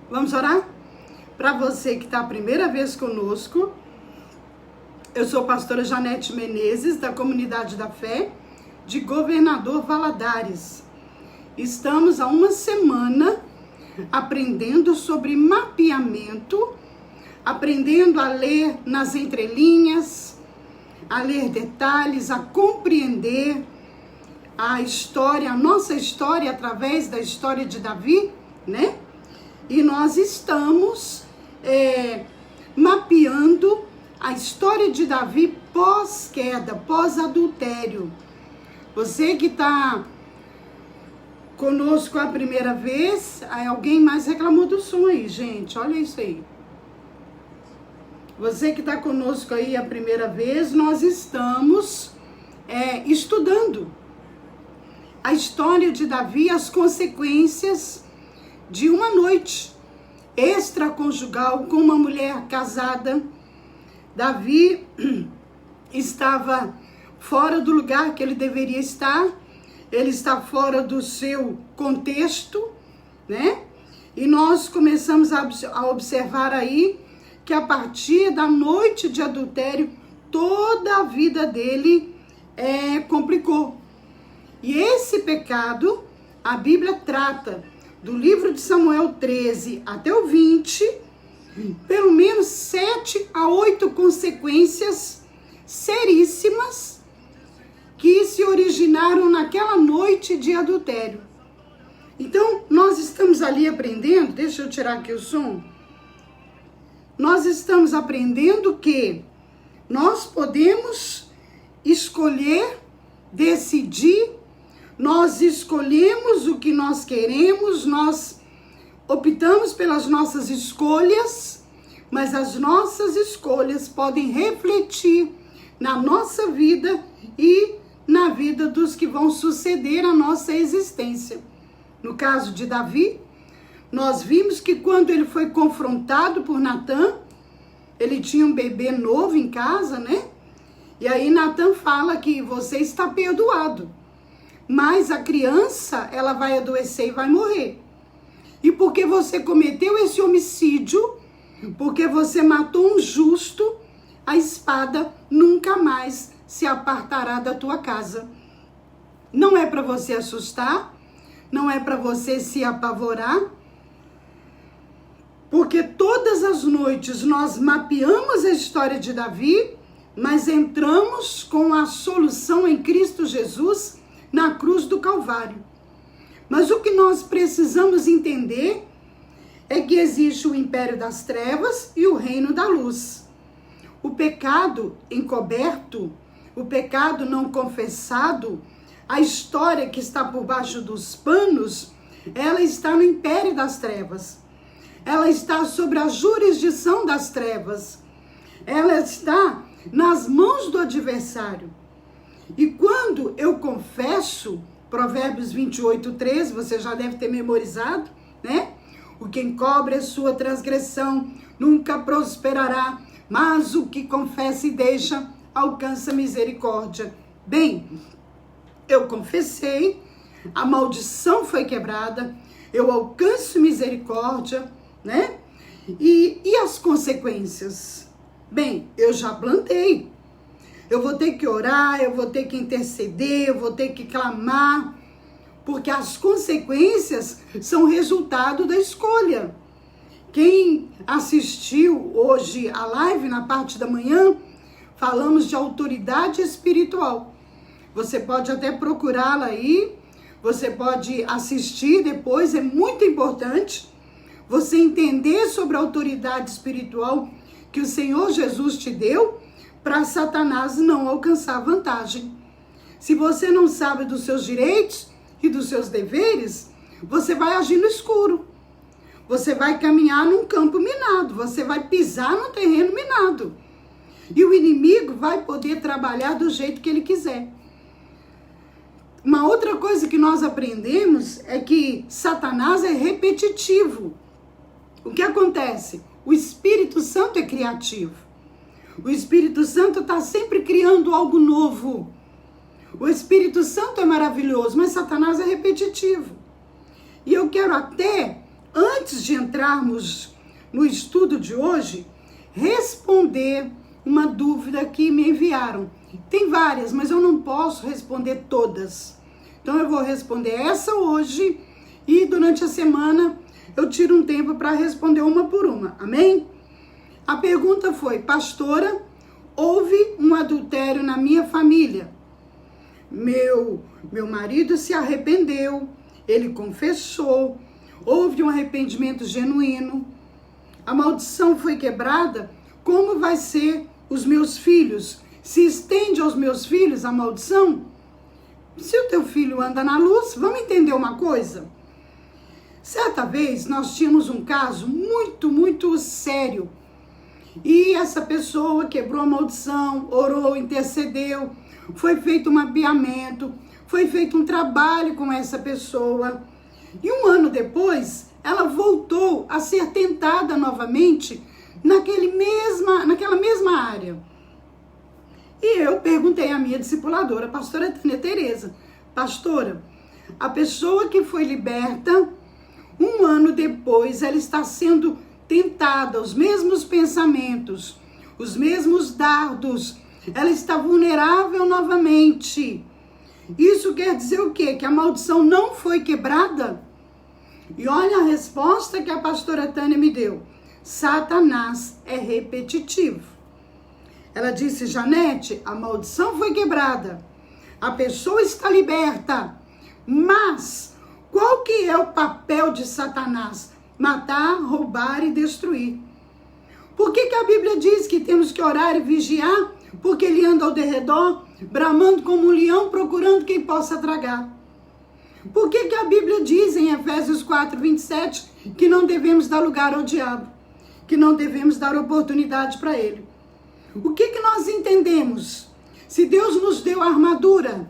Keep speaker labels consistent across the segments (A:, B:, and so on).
A: Vamos orar? Para você que está a primeira vez conosco, eu sou a pastora Janete Menezes, da Comunidade da Fé, de Governador Valadares. Estamos há uma semana aprendendo sobre mapeamento, aprendendo a ler nas entrelinhas, a ler detalhes, a compreender a história, a nossa história através da história de Davi, né? E nós estamos mapeando a história de Davi pós-queda, pós-adultério. Você que está conosco a primeira vez, alguém mais reclamou do som aí, gente, olha isso aí. Você que está conosco aí a primeira vez, nós estamos estudando a história de Davi, as consequências de uma noite extraconjugal com uma mulher casada. Davi estava fora do lugar que ele deveria estar, ele está fora do seu contexto, né? E nós começamos a observar aí que a partir da noite de adultério, toda a vida dele complicou. E esse pecado, a Bíblia trata do livro de Samuel 13 até o 20, pelo menos 7 a 8 consequências seríssimas que se originaram naquela noite de adultério. Então, nós estamos ali aprendendo, deixa eu tirar aqui o som. Nós estamos aprendendo que nós podemos escolher, decidir, nós escolhemos o que nós queremos, nós optamos pelas nossas escolhas, mas as nossas escolhas podem refletir na nossa vida e na vida dos que vão suceder a nossa existência. No caso de Davi, nós vimos que quando ele foi confrontado por Natã, ele tinha um bebê novo em casa, né? E aí Natã fala que você está perdoado, mas a criança, ela vai adoecer e vai morrer. E porque você cometeu esse homicídio, porque você matou um justo, a espada nunca mais se apartará da tua casa. Não é para você assustar, não é para você se apavorar, porque todas as noites nós mapeamos a história de Davi, mas entramos com a solução em Cristo Jesus na cruz do Calvário. Mas o que nós precisamos entender é que existe o império das trevas e o reino da luz. O pecado encoberto, o pecado não confessado, a história que está por baixo dos panos, ela está no império das trevas. Ela está sobre a jurisdição das trevas. Ela está nas mãos do adversário. E quando eu confesso, Provérbios 28:13, você já deve ter memorizado, né? O que encobre a sua transgressão nunca prosperará, mas o que confessa e deixa alcança misericórdia. Bem, eu confessei, a maldição foi quebrada, eu alcanço misericórdia, né? E as consequências? Bem, eu já plantei. Eu vou ter que orar, eu vou ter que interceder, eu vou ter que clamar, porque as consequências são resultado da escolha. Quem assistiu hoje a live na parte da manhã, falamos de autoridade espiritual. Você pode até procurá-la aí, você pode assistir depois, é muito importante você entender sobre a autoridade espiritual que o Senhor Jesus te deu, para Satanás não alcançar vantagem. Se você não sabe dos seus direitos e dos seus deveres, você vai agir no escuro. Você vai caminhar num campo minado, você vai pisar no terreno minado. E o inimigo vai poder trabalhar do jeito que ele quiser. Uma outra coisa que nós aprendemos é que Satanás é repetitivo. O que acontece? O Espírito Santo é criativo. O Espírito Santo está sempre criando algo novo. O Espírito Santo é maravilhoso, mas Satanás é repetitivo. E eu quero até antes de entrarmos no estudo de hoje, responder uma dúvida que me enviaram. Tem várias, mas eu não posso responder todas. Então eu vou responder essa hoje e durante a semana eu tiro um tempo para responder uma por uma. Amém? A pergunta foi: pastora, houve um adultério na minha família. Meu marido se arrependeu, ele confessou, houve um arrependimento genuíno, a maldição foi quebrada. Como vai ser os meus filhos? Se estende aos meus filhos a maldição? Se o teu filho anda na luz, vamos entender uma coisa? Certa vez nós tínhamos um caso muito sério. E essa pessoa quebrou a maldição, orou, intercedeu, foi feito um mapeamento, foi feito um trabalho com essa pessoa. E um ano depois, ela voltou a ser tentada novamente naquela mesma área. E eu perguntei à minha discipuladora, a pastora Tânia Tereza: pastora, a pessoa que foi liberta, um ano depois, ela está sendo tentada, os mesmos pensamentos, os mesmos dardos, ela está vulnerável novamente. Isso quer dizer o quê? Que a maldição não foi quebrada? E olha a resposta que a pastora Tânia me deu: Satanás é repetitivo. Ela disse: Janete, a maldição foi quebrada, a pessoa está liberta, mas qual que é o papel de Satanás? Matar, roubar e destruir. Por que a Bíblia diz que temos que orar e vigiar? Porque ele anda ao derredor, bramando como um leão, procurando quem possa tragar. Por que a Bíblia diz em Efésios 4:27 que não devemos dar lugar ao diabo? Que não devemos dar oportunidade para ele? O que nós entendemos? Se Deus nos deu a armadura,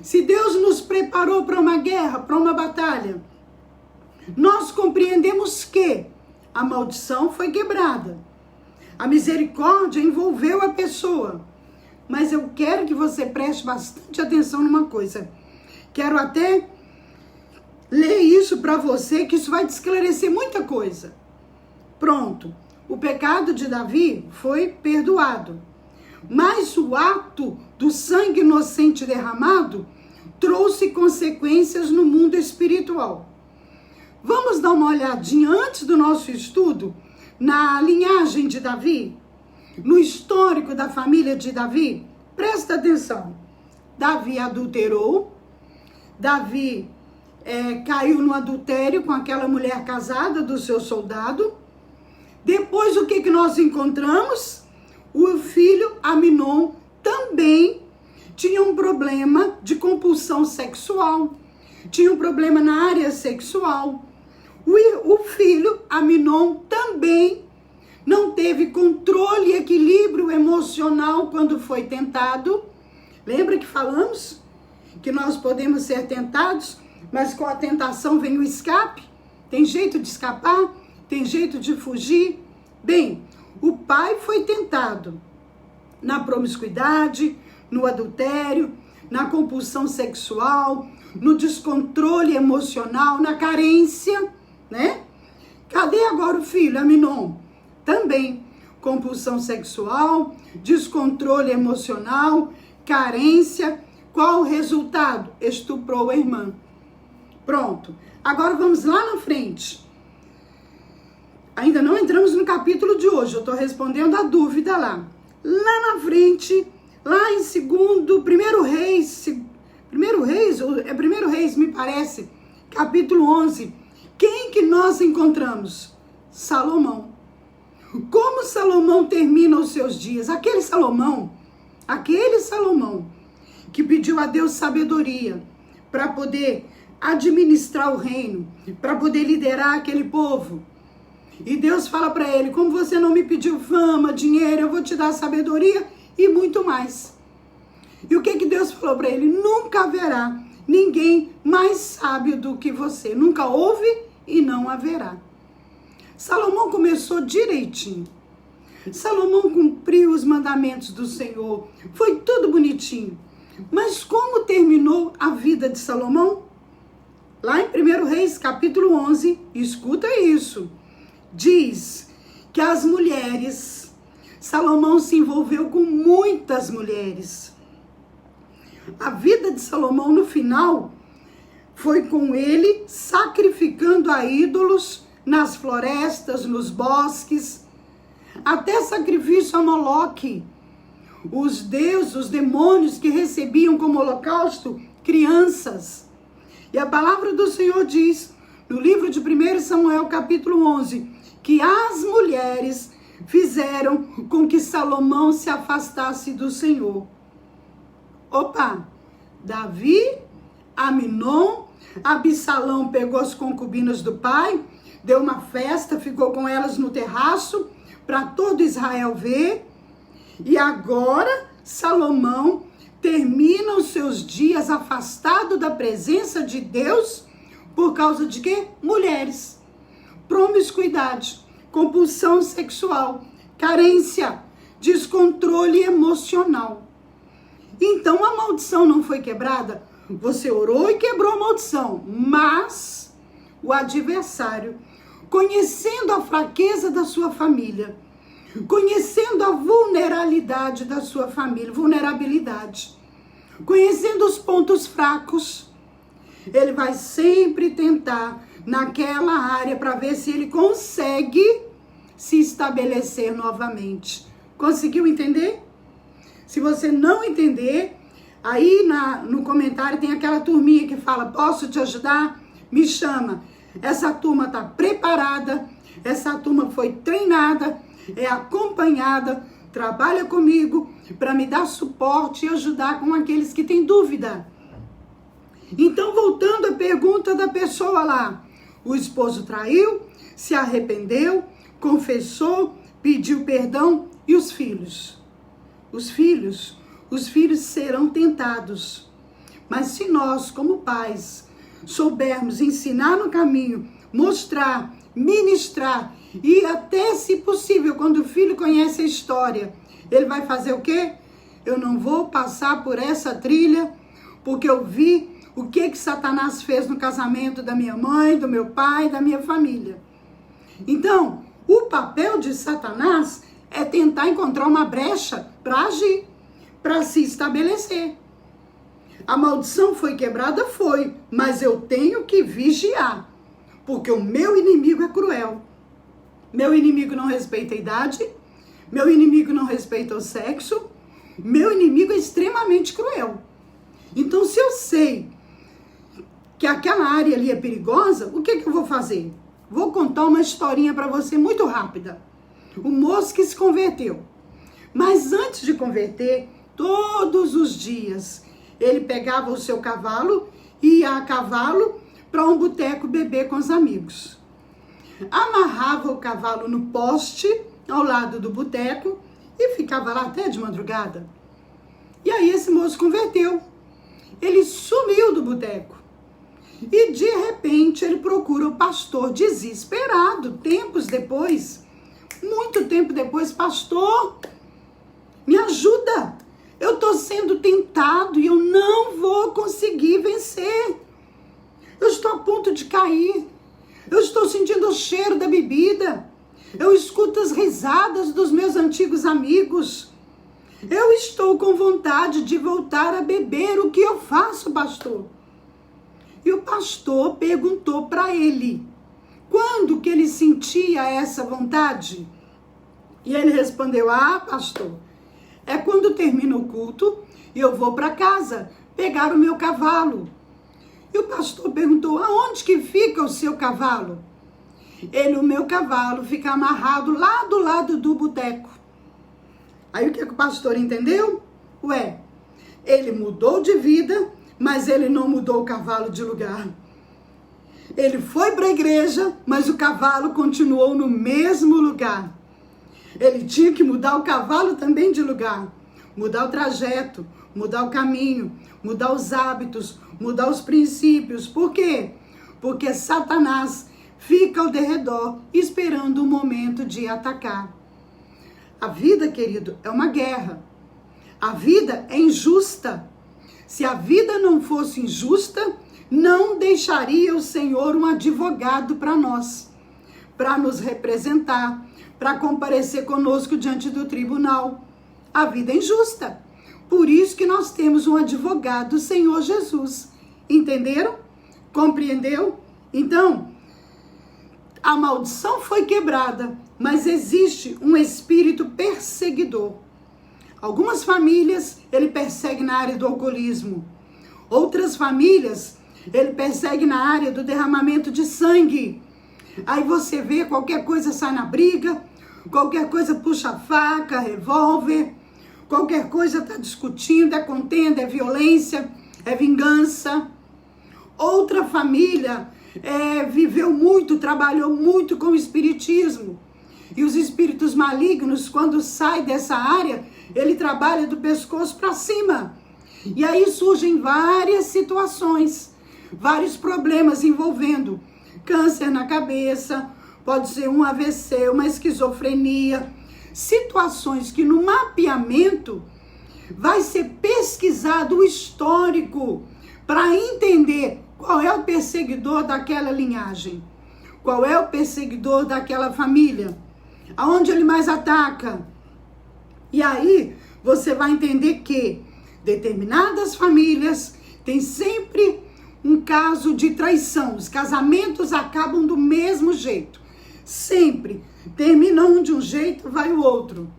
A: se Deus nos preparou para uma guerra, para uma batalha, nós compreendemos que a maldição foi quebrada. A misericórdia envolveu a pessoa. Mas eu quero que você preste bastante atenção numa coisa. Quero até ler isso para você, que isso vai te esclarecer muita coisa. Pronto. O pecado de Davi foi perdoado. Mas o ato do sangue inocente derramado trouxe consequências no mundo espiritual. Vamos dar uma olhadinha antes do nosso estudo na linhagem de Davi, no histórico da família de Davi. Presta atenção. Davi adulterou, Davi caiu no adultério com aquela mulher casada do seu soldado. Depois o que nós encontramos? O filho Aminon também tinha um problema de compulsão sexual, tinha um problema na área sexual. O filho Aminon também não teve controle e equilíbrio emocional quando foi tentado. Lembra que falamos que nós podemos ser tentados, mas com a tentação vem o escape? Tem jeito de escapar? Tem jeito de fugir? Bem, o pai foi tentado na promiscuidade, no adultério, na compulsão sexual, no descontrole emocional, na carência, né? Cadê agora o filho, Aminon? Também compulsão sexual, descontrole emocional, carência. Qual o resultado? Estuprou a irmã. Pronto. Agora vamos lá na frente. Ainda não entramos no capítulo de hoje, eu estou respondendo a dúvida lá. Lá na frente, lá em Primeiro Reis, me parece, capítulo 11. Quem que nós encontramos? Salomão. Como Salomão termina os seus dias? Aquele Salomão que pediu a Deus sabedoria para poder administrar o reino, para poder liderar aquele povo. E Deus fala para ele: como você não me pediu fama, dinheiro, eu vou te dar sabedoria e muito mais. E o que Deus falou para ele? Nunca haverá ninguém mais sábio do que você. Nunca houve e não haverá. Salomão começou direitinho. Salomão cumpriu os mandamentos do Senhor. Foi tudo bonitinho. Mas como terminou a vida de Salomão? Lá em 1 Reis, capítulo 11, escuta isso. Diz que as mulheres, Salomão se envolveu com muitas mulheres. A vida de Salomão, no final, foi com ele sacrificando a ídolos nas florestas, nos bosques, até sacrifício a Moloque. Os deuses, os demônios que recebiam como holocausto crianças. E a palavra do Senhor diz, no livro de 1 Samuel, capítulo 11, que as mulheres fizeram com que Salomão se afastasse do Senhor. Opa! Davi, Aminon, Absalão pegou as concubinas do pai, deu uma festa, ficou com elas no terraço, para todo Israel ver. E agora, Salomão termina os seus dias afastado da presença de Deus, por causa de quê? Mulheres. Promiscuidade, compulsão sexual, carência, descontrole emocional. Então a maldição não foi quebrada. Você orou e quebrou a maldição, mas o adversário, conhecendo a fraqueza da sua família, conhecendo a vulnerabilidade da sua família, conhecendo os pontos fracos, ele vai sempre tentar naquela área para ver se ele consegue se estabelecer novamente. Conseguiu entender? Se você não entender, aí no comentário tem aquela turminha que fala, posso te ajudar? Me chama. Essa turma está preparada, essa turma foi treinada, é acompanhada, trabalha comigo para me dar suporte e ajudar com aqueles que têm dúvida. Então, voltando à pergunta da pessoa lá, o esposo traiu, se arrependeu, confessou, pediu perdão, e os filhos? Os filhos serão tentados. Mas se nós, como pais, soubermos ensinar no caminho, mostrar, ministrar, e até, se possível, quando o filho conhece a história, ele vai fazer o quê? Eu não vou passar por essa trilha, porque eu vi o que Satanás fez no casamento da minha mãe, do meu pai, da minha família. Então, o papel de Satanás é tentar encontrar uma brecha para agir, para se estabelecer. A maldição foi quebrada? Foi, mas eu tenho que vigiar, porque o meu inimigo é cruel. Meu inimigo não respeita a idade, meu inimigo não respeita o sexo, meu inimigo é extremamente cruel. Então, se eu sei que aquela área ali é perigosa, o que eu vou fazer? Vou contar uma historinha para você muito rápida. O moço que se converteu. Mas antes de converter, todos os dias, ele pegava o seu cavalo e ia a cavalo para um boteco beber com os amigos. Amarrava o cavalo no poste, ao lado do boteco, e ficava lá até de madrugada. E aí esse moço converteu. Ele sumiu do boteco. E de repente ele procura o pastor desesperado, tempos depois, muito tempo depois, pastor, me ajuda, eu estou sendo tentado e eu não vou conseguir vencer, eu estou a ponto de cair, eu estou sentindo o cheiro da bebida, eu escuto as risadas dos meus antigos amigos, eu estou com vontade de voltar a beber, o que eu faço, pastor? E o pastor perguntou para ele, quando que ele sentia essa vontade? E ele respondeu, pastor, é quando termina o culto e eu vou para casa pegar o meu cavalo. E o pastor perguntou, aonde que fica o seu cavalo? O meu cavalo fica amarrado lá do lado do boteco. Aí o que o pastor entendeu? Ele mudou de vida, mas ele não mudou o cavalo de lugar. Ele foi para a igreja, mas o cavalo continuou no mesmo lugar. Ele tinha que mudar o cavalo também de lugar. Mudar o trajeto, mudar o caminho, mudar os hábitos, mudar os princípios. Por quê? Porque Satanás fica ao derredor esperando o momento de atacar. A vida, querido, é uma guerra. A vida é injusta. Se a vida não fosse injusta, não deixaria o Senhor um advogado para nós, para nos representar, para comparecer conosco diante do tribunal. A vida é injusta. Por isso que nós temos um advogado, o Senhor Jesus. Entenderam? Compreendeu? Então, a maldição foi quebrada, mas existe um espírito perseguidor. Algumas famílias, ele persegue na área do alcoolismo. Outras famílias, ele persegue na área do derramamento de sangue. Aí você vê, qualquer coisa sai na briga, qualquer coisa puxa a faca, revólver, qualquer coisa está discutindo, é contenda, é violência, é vingança. Outra família viveu muito, trabalhou muito com o espiritismo. E os espíritos malignos, quando saem dessa área, ele trabalha do pescoço para cima. E aí surgem várias situações, vários problemas envolvendo câncer na cabeça, pode ser um AVC, uma esquizofrenia, situações que no mapeamento vai ser pesquisado o histórico para entender qual é o perseguidor daquela linhagem, qual é o perseguidor daquela família, aonde ele mais ataca. E aí você vai entender que determinadas famílias têm sempre um caso de traição. Os casamentos acabam do mesmo jeito. Sempre. Termina um de um jeito, vai o outro.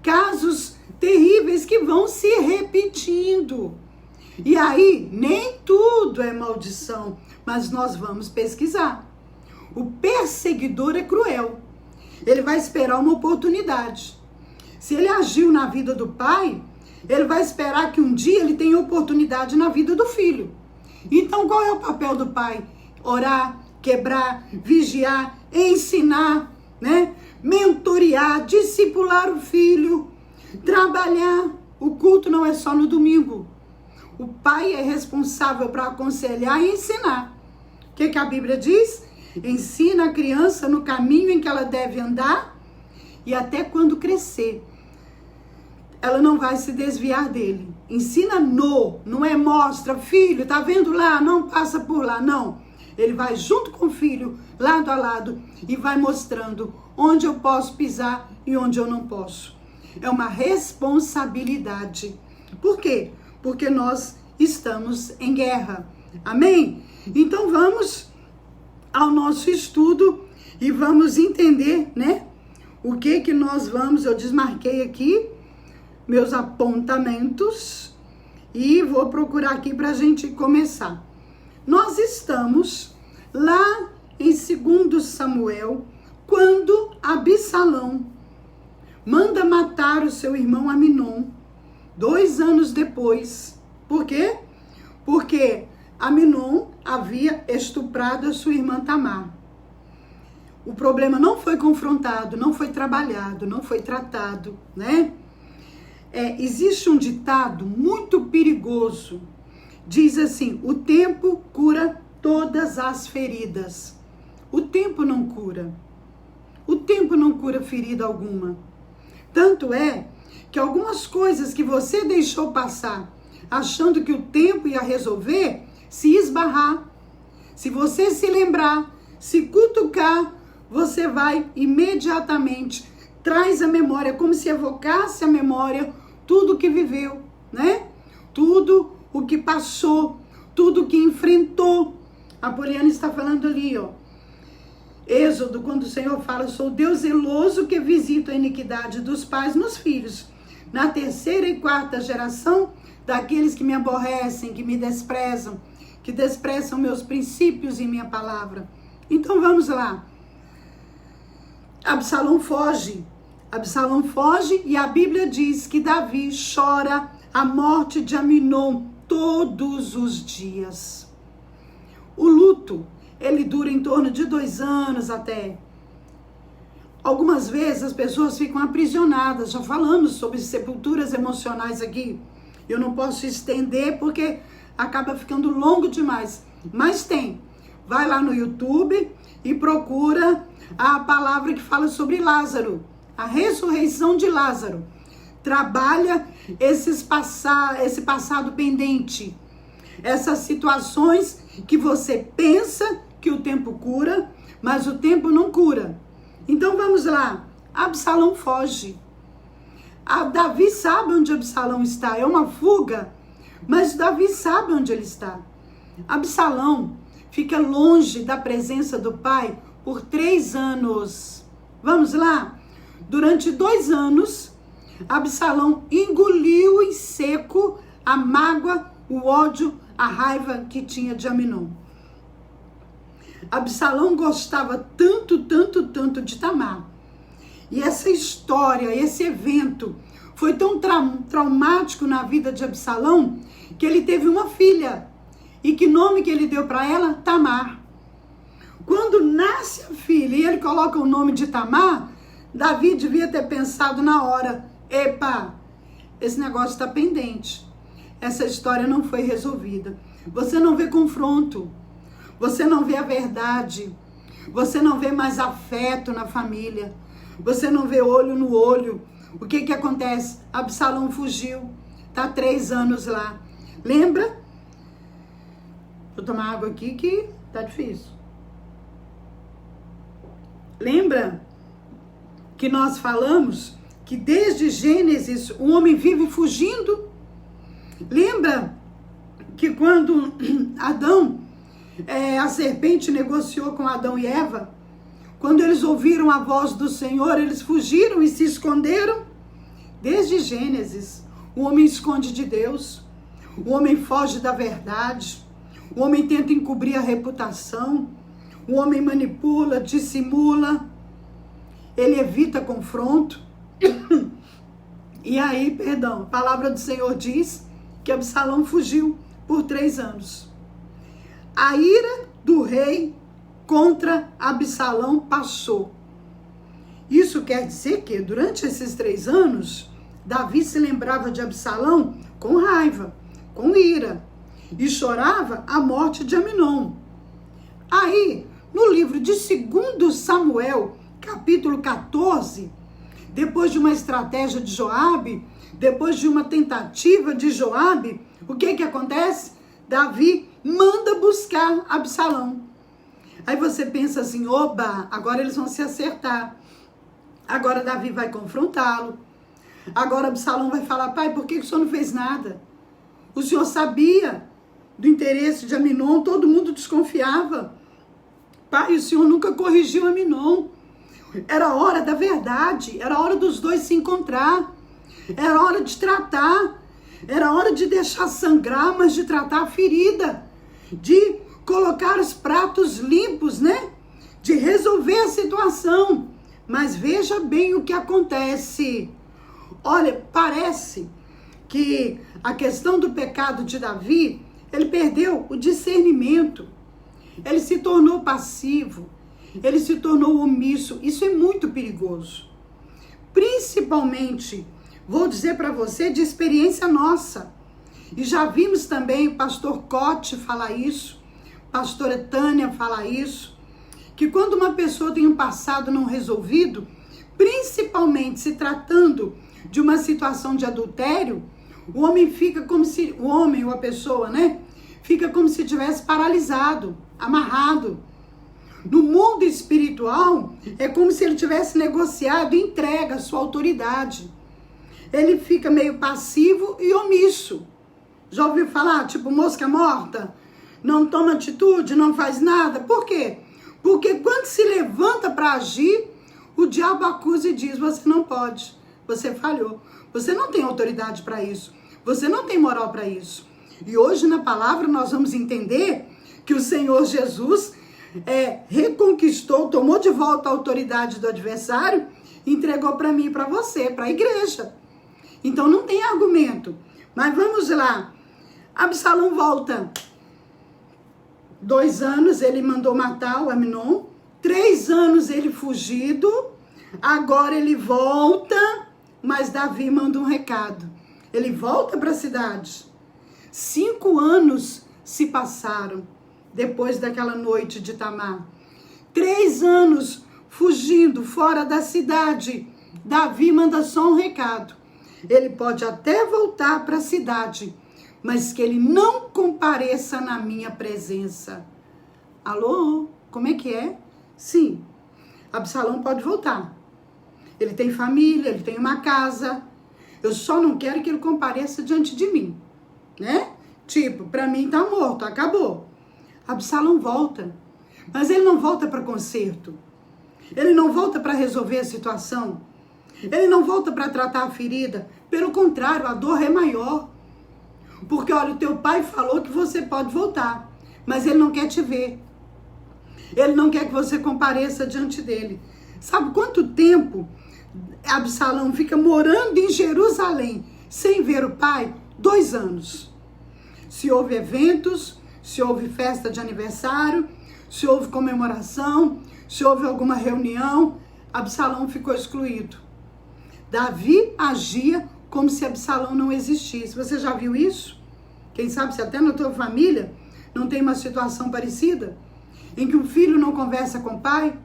A: Casos terríveis que vão se repetindo. E aí, nem tudo é maldição, mas nós vamos pesquisar. O perseguidor é cruel. Ele vai esperar uma oportunidade. Se ele agiu na vida do pai, ele vai esperar que um dia ele tenha oportunidade na vida do filho. Então, qual é o papel do pai? Orar, quebrar, vigiar, ensinar, né? Mentorear, discipular o filho, trabalhar. O culto não é só no domingo. O pai é responsável para aconselhar e ensinar. O que a Bíblia diz? Ensina a criança no caminho em que ela deve andar e até quando crescer, ela não vai se desviar dele. Ensina não é mostra, filho, tá vendo lá? Não passa por lá, não. Ele vai junto com o filho, lado a lado, e vai mostrando onde eu posso pisar e onde eu não posso. É uma responsabilidade. Por quê? Porque nós estamos em guerra. Amém? Então vamos ao nosso estudo e vamos entender, né? O que nós vamos, eu desmarquei aqui meus apontamentos e vou procurar aqui para a gente começar. Nós estamos lá em 2 Samuel, quando Absalão manda matar o seu irmão Aminon, 2 anos depois. Por quê? Porque Aminon havia estuprado a sua irmã Tamar. O problema não foi confrontado, não foi trabalhado, não foi tratado, né? Existe um ditado muito perigoso, diz assim: o tempo cura todas as feridas. O tempo não cura. O tempo não cura ferida alguma. Tanto é que algumas coisas que você deixou passar, achando que o tempo ia resolver, se esbarrar, se você se lembrar, se cutucar, você vai imediatamente, traz a memória, como se evocasse a memória, tudo que viveu, né? Tudo o que passou, tudo o que enfrentou. A Poliana está falando ali, ó. Êxodo, quando o Senhor fala: sou Deus zeloso que visita a iniquidade dos pais nos filhos, na 3ª e 4ª geração daqueles que me aborrecem, que me desprezam, que desprezam meus princípios e minha palavra. Então vamos lá. Absalão foge e a Bíblia diz que Davi chora a morte de Aminon todos os dias. O luto, ele dura em torno de 2 anos até. Algumas vezes as pessoas ficam aprisionadas. Já falamos sobre sepulturas emocionais aqui. Eu não posso estender porque acaba ficando longo demais. Mas tem. Vai lá no YouTube e procura a palavra que fala sobre Lázaro. A ressurreição de Lázaro. Trabalha esse passado pendente. Essas situações que você pensa que o tempo cura, mas o tempo não cura. Então vamos lá, Absalão foge. Davi sabe onde Absalão está, é uma fuga, mas Davi sabe onde ele está. Absalão fica longe da presença do pai por 3 anos. Vamos lá? Durante 2 anos, Absalão engoliu em seco a mágoa, o ódio, a raiva que tinha de Aminon. Absalão gostava tanto de Tamar. E essa história, esse evento, foi tão traumático na vida de Absalão, que ele teve uma filha. E que nome que ele deu para ela? Tamar. Quando nasce a filha e ele coloca o nome de Tamar, Davi devia ter pensado na hora: epa, esse negócio está pendente. Essa história não foi resolvida. Você não vê confronto. Você não vê a verdade. Você não vê mais afeto na família. Você não vê olho no olho. O que acontece? Absalão fugiu. Está 3 anos lá. Lembra? Vou tomar água aqui que tá difícil. Lembra que nós falamos que desde Gênesis o homem vive fugindo? Lembra que quando Adão, a serpente negociou com Adão e Eva, quando eles ouviram a voz do Senhor, eles fugiram e se esconderam? Desde Gênesis, o homem esconde de Deus, o homem foge da verdade, o homem tenta encobrir a reputação, o homem manipula, dissimula, ele evita confronto. E aí, a palavra do Senhor diz que Absalão fugiu por 3 anos. A ira do rei contra Absalão passou. Isso quer dizer que durante esses 3 anos, Davi se lembrava de Absalão com raiva, com ira, e chorava a morte de Aminon. Aí, no livro de 2 Samuel, capítulo 14, depois de uma estratégia de Joabe, depois de uma tentativa de Joabe, o que acontece? Davi manda buscar Absalão. Aí você pensa assim: oba, agora eles vão se acertar. Agora Davi vai confrontá-lo. Agora Absalão vai falar: pai, por que o senhor não fez nada? O senhor sabia do interesse de Aminon, todo mundo desconfiava. Pai, o senhor nunca corrigiu Aminon. Era hora da verdade, era hora dos dois se encontrar, era hora de tratar, era hora de deixar sangrar, mas de tratar a ferida, de colocar os pratos limpos, né? De resolver a situação. Mas veja bem o que acontece. Olha, parece que a questão do pecado de Davi, ele perdeu o discernimento, ele se tornou passivo, ele se tornou omisso. Isso é muito perigoso. Principalmente, vou dizer para você de experiência nossa. E já vimos também o pastor Cote falar isso, pastora Tânia falar isso, que quando uma pessoa tem um passado não resolvido, principalmente se tratando de uma situação de adultério, o homem fica como se, o homem ou a pessoa, né? Fica como se tivesse paralisado, amarrado. No mundo espiritual, é como se ele tivesse negociado e entregue a sua autoridade. Ele fica meio passivo e omisso. Já ouviu falar, tipo mosca morta? Não toma atitude, não faz nada. Por quê? Porque quando se levanta para agir, o diabo acusa e diz: você não pode, você falhou, você não tem autoridade para isso, você não tem moral para isso. E hoje na palavra nós vamos entender que o Senhor Jesus reconquistou, tomou de volta a autoridade do adversário, entregou para mim e para você, para a igreja. Então não tem argumento. Mas vamos lá. Absalão volta. 2 anos ele mandou matar o Aminon. 3 anos ele fugido. Agora ele volta, mas Davi manda um recado. Ele volta para a cidade. 5 anos se passaram depois daquela noite de Tamar. 3 anos fugindo fora da cidade. Davi manda só um recado. Ele pode até voltar para a cidade, mas que ele não compareça na minha presença. Alô? Como é que é? Sim, Absalão pode voltar. Ele tem família, ele tem uma casa. Eu só não quero que ele compareça diante de mim, né? Tipo, pra mim tá morto, acabou. Absalão volta, mas ele não volta para conserto. Ele não volta para resolver a situação. Ele não volta para tratar a ferida. Pelo contrário, a dor é maior. Porque, olha, o teu pai falou que você pode voltar, mas ele não quer te ver. Ele não quer que você compareça diante dele. Sabe quanto tempo Absalão fica morando em Jerusalém sem ver o pai? 2 anos. Se houve eventos, se houve festa de aniversário, se houve comemoração, se houve alguma reunião, Absalão ficou excluído. Davi agia como se Absalão não existisse. Você já viu isso? Quem sabe se até na tua família não tem uma situação parecida? Em que o filho não conversa com o pai?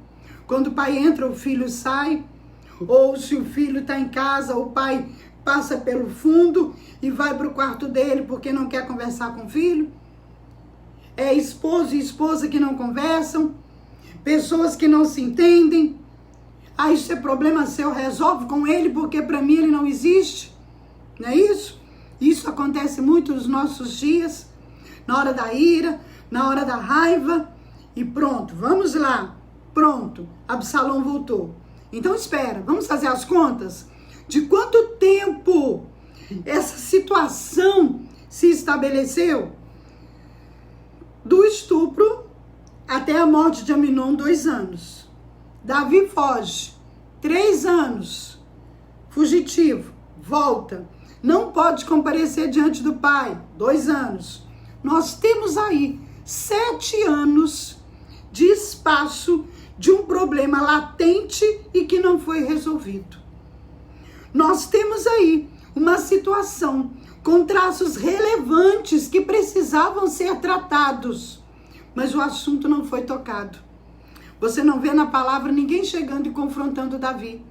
A: Quando o pai entra, o filho sai. Ou se o filho está em casa, o pai passa pelo fundo e vai para o quarto dele porque não quer conversar com o filho. É esposo e esposa que não conversam. Pessoas que não se entendem. Ah, isso é problema seu, resolve com ele porque para mim ele não existe. Não é isso? Isso acontece muito nos nossos dias. Na hora da ira, na hora da raiva. E pronto, vamos lá. Pronto, Absalão voltou. Então espera, vamos fazer as contas de quanto tempo essa situação se estabeleceu. Do estupro até a morte de Aminon, 2 anos. Davi foge, 3 anos. Fugitivo, volta. Não pode comparecer diante do pai, 2 anos. Nós temos aí 7 anos de espaço de um problema latente e que não foi resolvido. Nós temos aí uma situação com traços relevantes que precisavam ser tratados, mas o assunto não foi tocado. Você não vê na palavra ninguém chegando e confrontando Davi,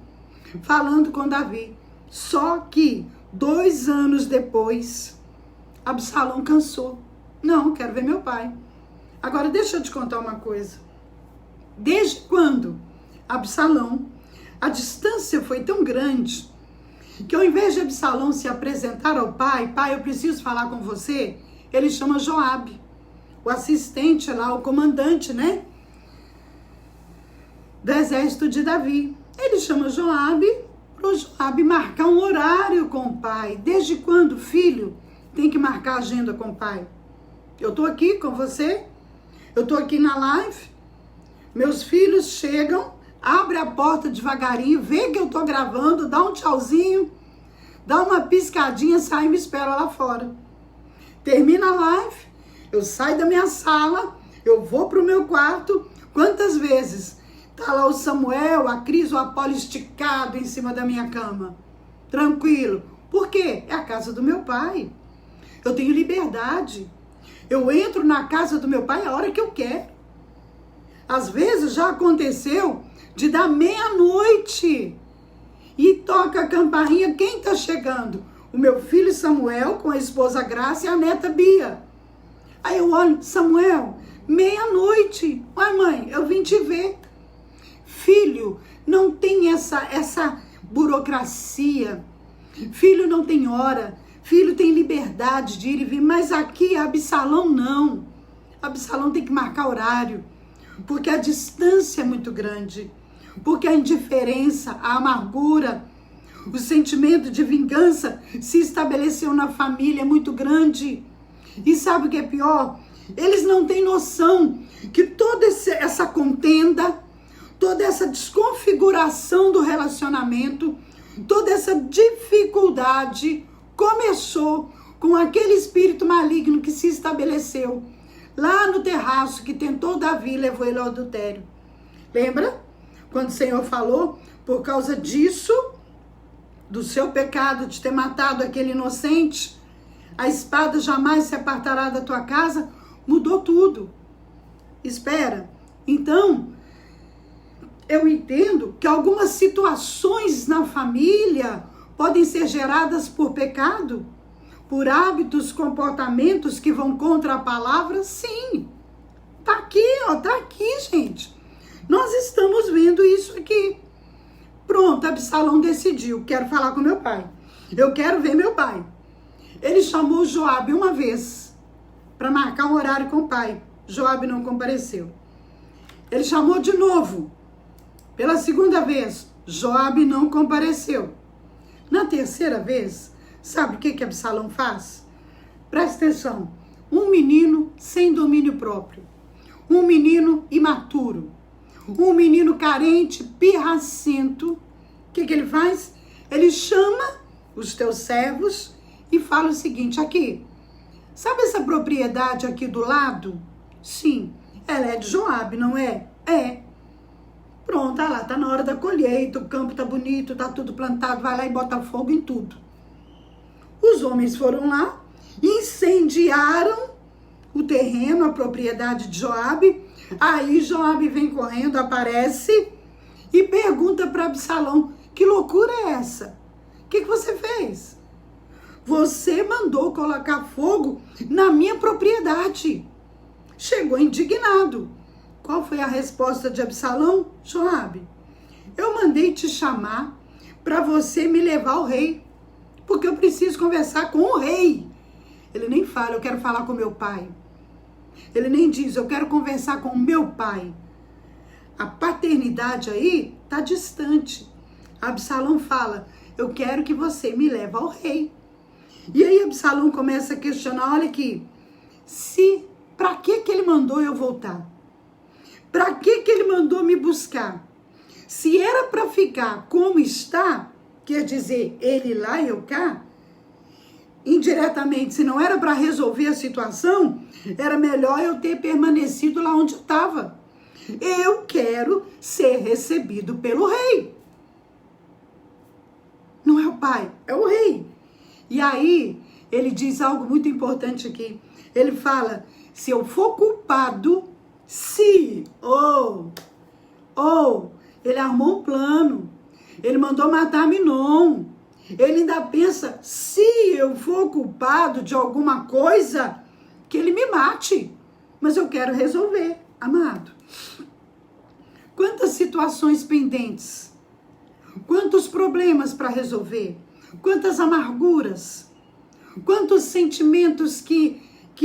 A: falando com Davi. Só que 2 anos depois, Absalão cansou. Não, quero ver meu pai. Agora deixa eu te contar uma coisa. Desde quando Absalão, a distância foi tão grande que ao invés de Absalão se apresentar ao pai, eu preciso falar com você, ele chama Joabe, o assistente lá, o comandante, né? Do exército de Davi. Ele chama Joabe para o Joabe marcar um horário com o pai. Desde quando o filho tem que marcar agenda com o pai? Eu tô aqui com você, eu tô aqui na live, meus filhos chegam, abre a porta devagarinho, vê que eu tô gravando, dá um tchauzinho, dá uma piscadinha, sai e me espera lá fora. Termina a live, eu saio da minha sala, eu vou pro meu quarto. Quantas vezes tá lá o Samuel, a Cris, o Apolo esticado em cima da minha cama? Tranquilo. Por quê? É a casa do meu pai. Eu tenho liberdade. Eu entro na casa do meu pai a hora que eu quero. Às vezes já aconteceu de dar meia-noite e toca a campainha. Quem tá chegando? O meu filho Samuel com a esposa Graça e a neta Bia. Aí eu olho, Samuel, meia-noite. Ai, mãe, eu vim te ver. Filho não tem essa burocracia. Filho não tem hora. Filho tem liberdade de ir e vir. Mas aqui, Absalão não. Absalão tem que marcar horário. Porque a distância é muito grande. Porque a indiferença, a amargura, o sentimento de vingança se estabeleceu na família, é muito grande. E sabe o que é pior? Eles não têm noção que toda essa contenda, toda essa desconfiguração do relacionamento, toda essa dificuldade começou com aquele espírito maligno que se estabeleceu lá no terraço, que tentou Davi e levou ele ao adultério. Lembra? Quando o Senhor falou, por causa disso, do seu pecado de ter matado aquele inocente, a espada jamais se apartará da tua casa, mudou tudo. Espera. Então, eu entendo que algumas situações na família podem ser geradas por pecado, por hábitos, comportamentos que vão contra a palavra? Sim. Tá aqui, ó, tá aqui, gente. Nós estamos vendo isso aqui. Pronto, Absalão decidiu, quero falar com meu pai. Eu quero ver meu pai. Ele chamou Joabe uma vez para marcar um horário com o pai. Joabe não compareceu. Ele chamou de novo. Pela segunda vez, Joabe não compareceu. Na terceira vez, sabe o que Absalão faz? Presta atenção. Um menino sem domínio próprio. Um menino imaturo. Um menino carente, pirracento. O que ele faz? Ele chama os teus servos e fala o seguinte, aqui. Sabe essa propriedade aqui do lado? Sim. Ela é de Joabe, não é? É. Pronto, tá lá, tá na hora da colheita, o campo tá bonito, tá tudo plantado, vai lá e bota fogo em tudo. Os homens foram lá, incendiaram o terreno, a propriedade de Joabe. Aí Joabe vem correndo, aparece e pergunta para Absalão, que loucura é essa? O que você fez? Você mandou colocar fogo na minha propriedade. Chegou indignado. Qual foi a resposta de Absalão? Joabe, eu mandei te chamar para você me levar ao rei, porque eu preciso conversar com o rei. Ele nem fala, eu quero falar com meu pai. Ele nem diz, eu quero conversar com o meu pai. A paternidade aí está distante. Absalão fala, eu quero que você me leve ao rei. E aí Absalão começa a questionar, olha aqui, para que ele mandou eu voltar? Para que ele mandou me buscar? Se era para ficar como está, quer dizer, ele lá e eu cá, indiretamente, se não era para resolver a situação, era melhor eu ter permanecido lá onde eu estava. Eu quero ser recebido pelo rei. Não é o pai, é o rei. E aí, ele diz algo muito importante aqui. Ele fala, se eu for culpado, ele armou um plano. Ele mandou matar Amnon. Ele ainda pensa, se eu for culpado de alguma coisa, que ele me mate. Mas eu quero resolver, amado. Quantas situações pendentes, quantos problemas para resolver, quantas amarguras, quantos sentimentos que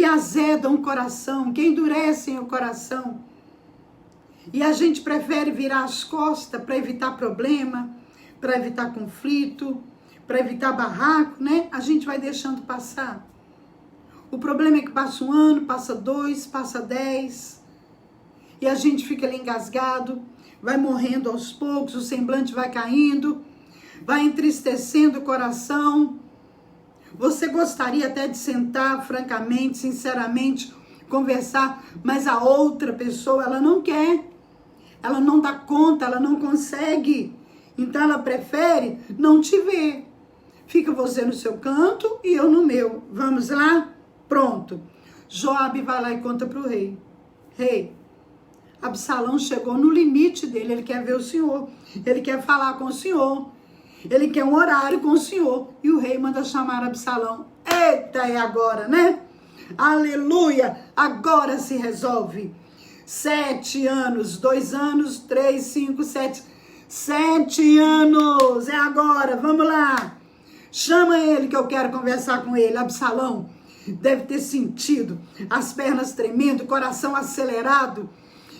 A: azedam o coração, que endurecem o coração. E a gente prefere virar as costas para evitar problema, para evitar conflito, para evitar barraco, né? A gente vai deixando passar. O problema é que passa um ano, passa 2, passa 10, e a gente fica ali engasgado, vai morrendo aos poucos, o semblante vai caindo, vai entristecendo o coração. Você gostaria até de sentar francamente, sinceramente, conversar, mas a outra pessoa, ela não quer, ela não dá conta, ela não consegue, então ela prefere não te ver. Fica você no seu canto e eu no meu. Vamos lá? Pronto. Joabe vai lá e conta para o rei. Rei, Absalão chegou no limite dele, ele quer ver o senhor, ele quer falar com o senhor, ele quer um horário com o senhor. E o rei manda chamar Absalão. Eita, é agora, né? Aleluia, agora se resolve. 7 anos, 2 anos, 3, 5, 7. 7 anos, é agora, vamos lá. Chama ele que eu quero conversar com ele. Absalão deve ter sentido as pernas tremendo, o coração acelerado.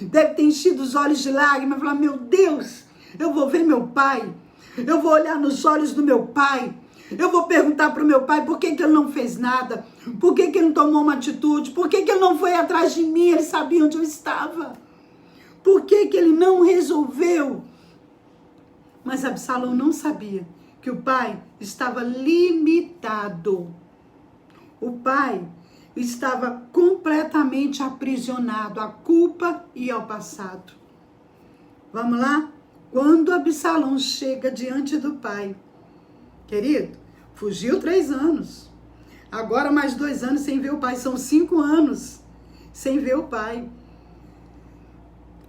A: Deve ter enchido os olhos de lágrimas, falar, meu Deus, eu vou ver meu pai. Eu vou olhar nos olhos do meu pai. Eu vou perguntar para o meu pai por que ele não fez nada. Por que ele não tomou uma atitude. Por que ele não foi atrás de mim. Ele sabia onde eu estava. Por que ele não resolveu. Mas Absalão não sabia que o pai estava limitado. O pai estava completamente aprisionado à culpa e ao passado. Vamos lá? Quando Absalão chega diante do pai, querido, fugiu 3 anos. Agora mais 2 anos sem ver o pai. São 5 anos sem ver o pai.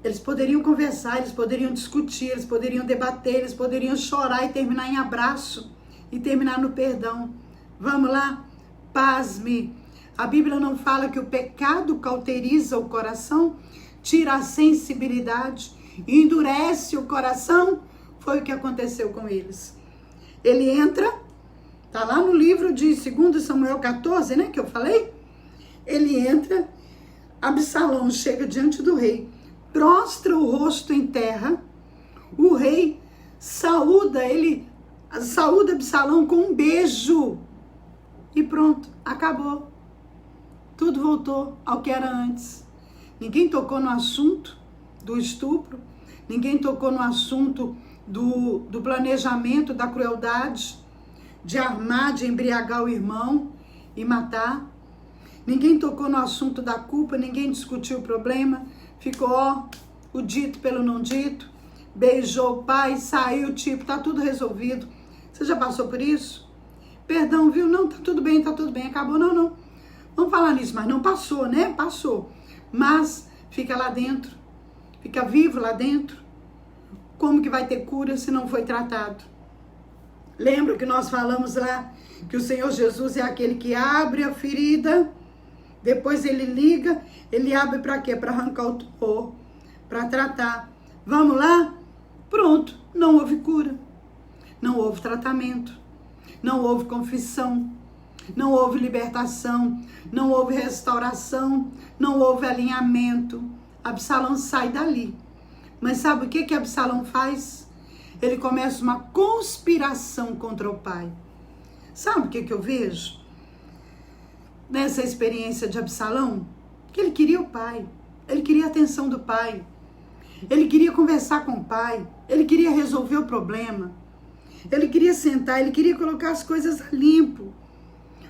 A: Eles poderiam conversar, eles poderiam discutir, eles poderiam debater, eles poderiam chorar e terminar em abraço e terminar no perdão. Vamos lá? Pasme, a Bíblia não fala que o pecado cauteriza o coração, tira a sensibilidade, endurece o coração? Foi o que aconteceu com eles. Ele entra, tá lá no livro de 2 Samuel 14, né, que eu falei? Ele entra, Absalão chega diante do rei, prostra o rosto em terra, o rei saúda Absalão com um beijo e pronto, acabou. Tudo voltou ao que era antes. Ninguém tocou no assunto do estupro, ninguém tocou no assunto do planejamento, da crueldade, de armar, de embriagar o irmão e matar. Ninguém tocou no assunto da culpa, ninguém discutiu o problema. Ficou, o dito pelo não dito, beijou o pai, saiu, tipo, tá tudo resolvido. Você já passou por isso? Perdão, viu? Não, tá tudo bem, acabou, não. Vamos falar nisso, mas não passou, né? Passou. Mas fica lá dentro, fica vivo lá dentro. Como que vai ter cura se não foi tratado? Lembra que nós falamos lá que o Senhor Jesus é aquele que abre a ferida, depois ele liga, ele abre para quê? Para arrancar o tumor, para tratar. Vamos lá? Pronto, não houve cura, não houve tratamento, não houve confissão, não houve libertação, não houve restauração, não houve alinhamento. Absalão sai dali. Mas sabe o que Absalão faz? Ele começa uma conspiração contra o pai. Sabe o que eu vejo nessa experiência de Absalão? Que ele queria o pai, ele queria a atenção do pai, ele queria conversar com o pai, ele queria resolver o problema, ele queria sentar, ele queria colocar as coisas a limpo.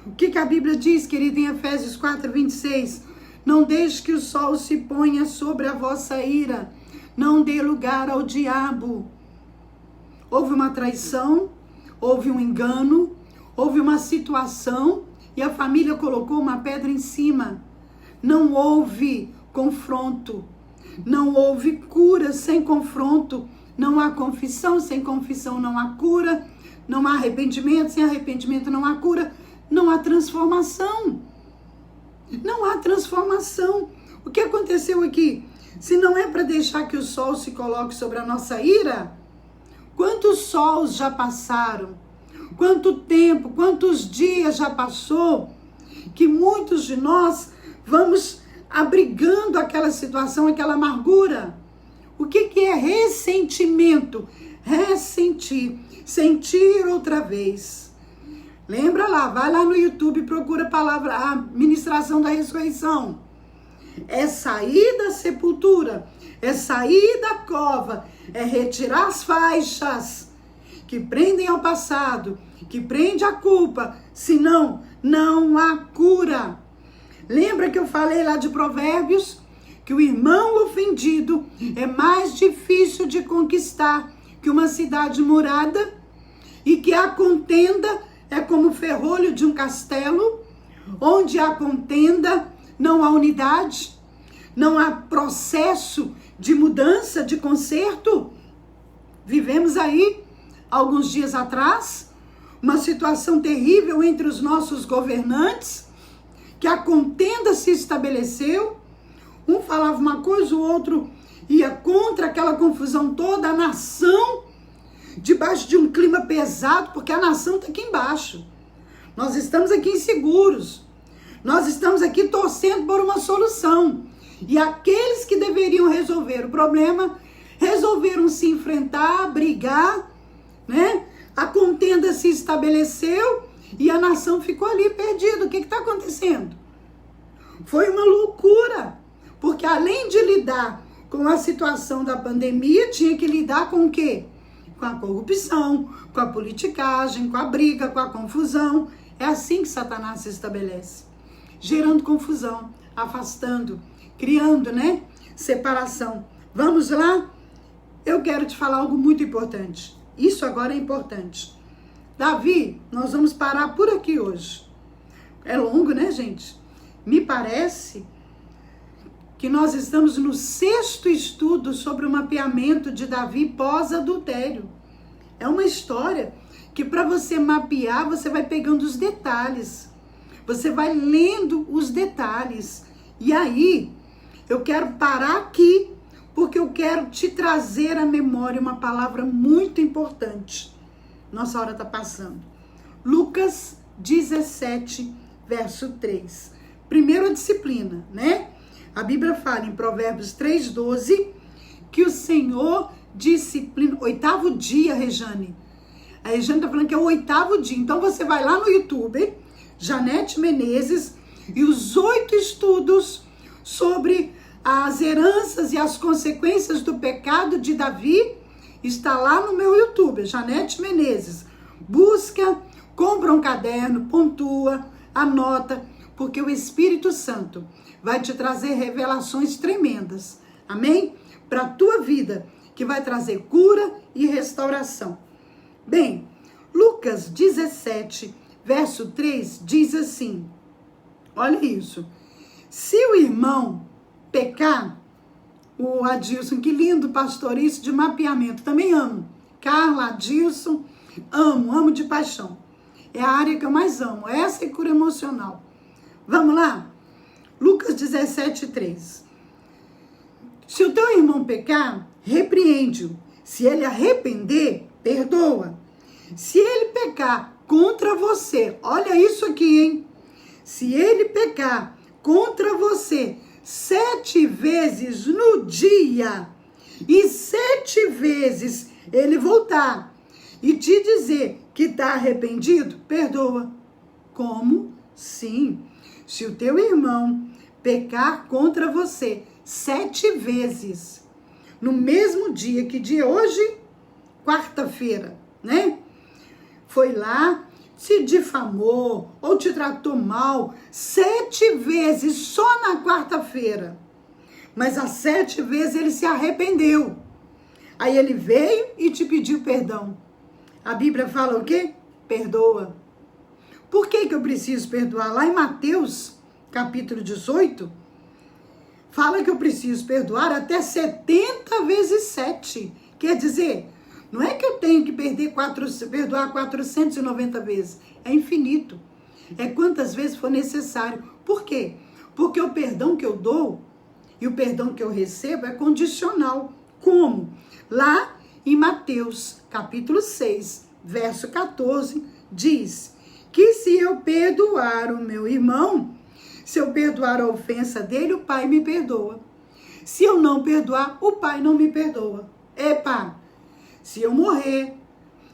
A: O que a Bíblia diz, querido, em Efésios 4:26? Não deixe que o sol se ponha sobre a vossa ira, não dê lugar ao diabo. Houve uma traição, houve um engano, houve uma situação e a família colocou uma pedra em cima. Não houve confronto, não houve cura sem confronto, não há confissão, sem confissão não há cura, não há arrependimento, sem arrependimento não há cura, não há transformação. Não há transformação. O que aconteceu aqui? Se não é para deixar que o sol se coloque sobre a nossa ira, quantos sols já passaram? Quanto tempo, quantos dias já passou que muitos de nós vamos abrigando aquela situação, aquela amargura? O que é ressentimento? Ressentir, sentir outra vez. Lembra lá, vai lá no YouTube, procura a palavra, a ministração da ressurreição. É sair da sepultura, é sair da cova, é retirar as faixas que prendem ao passado, que prende a culpa, senão não há cura. Lembra que eu falei lá de Provérbios? Que o irmão ofendido é mais difícil de conquistar que uma cidade murada e que a contenda é como o ferrolho de um castelo, onde há contenda, não há unidade, não há processo de mudança, de conserto. Vivemos aí, alguns dias atrás, uma situação terrível entre os nossos governantes, que a contenda se estabeleceu, um falava uma coisa, o outro ia contra aquela confusão toda, a nação debaixo de um clima pesado, porque a nação está aqui embaixo. Nós estamos aqui inseguros. Nós estamos aqui torcendo por uma solução. E aqueles que deveriam resolver o problema, resolveram se enfrentar, brigar, né? A contenda se estabeleceu e a nação ficou ali perdida. O que está acontecendo? Foi uma loucura. Porque além de lidar com a situação da pandemia, tinha que lidar com o quê? Com a corrupção, com a politicagem, com a briga, com a confusão. É assim que Satanás se estabelece. Gerando confusão, afastando, criando, né? Separação. Vamos lá? Eu quero te falar algo muito importante. Isso agora é importante. Davi, nós vamos parar por aqui hoje. É longo, né, gente? Me parece que nós estamos no 6º estudo sobre o mapeamento de Davi pós-adultério. É uma história que para você mapear, você vai pegando os detalhes. Você vai lendo os detalhes. E aí, eu quero parar aqui, porque eu quero te trazer à memória uma palavra muito importante. Nossa hora está passando. Lucas 17, verso 3. Primeira disciplina, né? A Bíblia fala em Provérbios 3:12 que o Senhor disciplina. 8º dia, Rejane. A Rejane está falando que é o 8º dia. Então você vai lá no YouTube, Janete Menezes, e os 8 estudos sobre as heranças e as consequências do pecado de Davi está lá no meu YouTube, Janete Menezes. Busca, compra um caderno, pontua, anota, porque o Espírito Santo vai te trazer revelações tremendas, amém? Para a tua vida, que vai trazer cura e restauração. Bem, Lucas 17, verso 3, diz assim, olha isso, se o irmão pecar, o Adilson, que lindo pastor, isso de mapeamento, também amo. Carla, Adilson, amo de paixão. É a área que eu mais amo, essa é cura emocional. Vamos lá? Lucas 17, 3. Se o teu irmão pecar, repreende-o. Se ele arrepender, perdoa. Se ele pecar contra você, olha isso aqui, hein? Se ele pecar contra você 7 vezes no dia e 7 vezes ele voltar e te dizer que está arrependido, perdoa. Como? Sim. Se o teu irmão pecar contra você 7 vezes no mesmo dia, que dia hoje? Quarta-feira, né? Foi lá, se difamou ou te tratou mal 7 vezes só na quarta-feira. Mas as 7 vezes ele se arrependeu. Aí ele veio e te pediu perdão. A Bíblia fala o quê? Perdoa. Por que eu preciso perdoar? Lá em Mateus, capítulo 18, fala que eu preciso perdoar até 70 vezes 7. Quer dizer, não é que eu tenho que perdoar 490 vezes. É infinito. É quantas vezes for necessário. Por quê? Porque o perdão que eu dou e o perdão que eu recebo é condicional. Como? Lá em Mateus, capítulo 6, verso 14, diz que se eu perdoar o meu irmão, se eu perdoar a ofensa dele, o Pai me perdoa. Se eu não perdoar, o Pai não me perdoa. Epa! Se eu morrer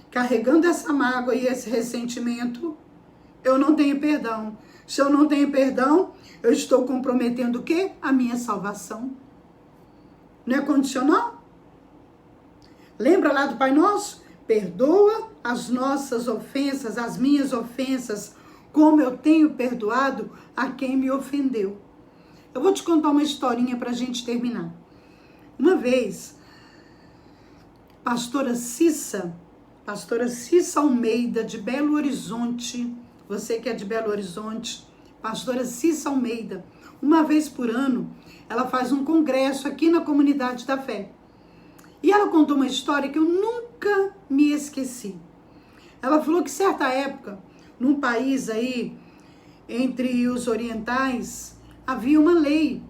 A: carregando essa mágoa e esse ressentimento, eu não tenho perdão. Se eu não tenho perdão, eu estou comprometendo o quê? A minha salvação. Não é condicional? Lembra lá do Pai Nosso? Perdoa as nossas ofensas, as minhas ofensas, como eu tenho perdoado a quem me ofendeu. Eu vou te contar uma historinha para a gente terminar. Uma vez, pastora Cissa Almeida, de Belo Horizonte, você que é de Belo Horizonte, pastora Cissa Almeida, uma vez por ano, ela faz um congresso aqui na Comunidade da Fé. E ela contou uma história que eu nunca me esqueci. Ela falou que certa época, num país aí, entre os orientais, havia uma lei,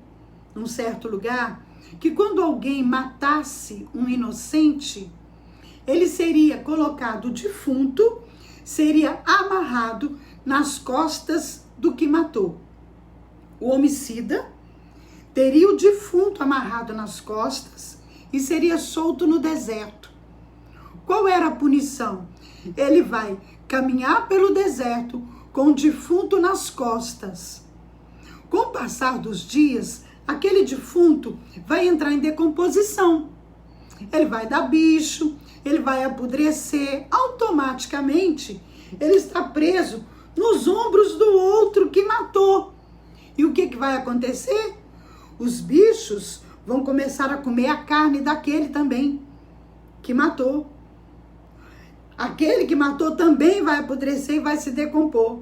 A: num certo lugar, que quando alguém matasse um inocente, ele seria colocado defunto, seria amarrado nas costas do que matou. O homicida teria o defunto amarrado nas costas e seria solto no deserto. Qual era a punição? Ele vai caminhar pelo deserto com o defunto nas costas. Com o passar dos dias, aquele defunto vai entrar em decomposição. Ele vai dar bicho, ele vai apodrecer. Automaticamente, ele está preso nos ombros do outro que matou. E o que vai acontecer? Os bichos vão começar a comer a carne daquele também que matou. Aquele que matou também vai apodrecer e vai se decompor.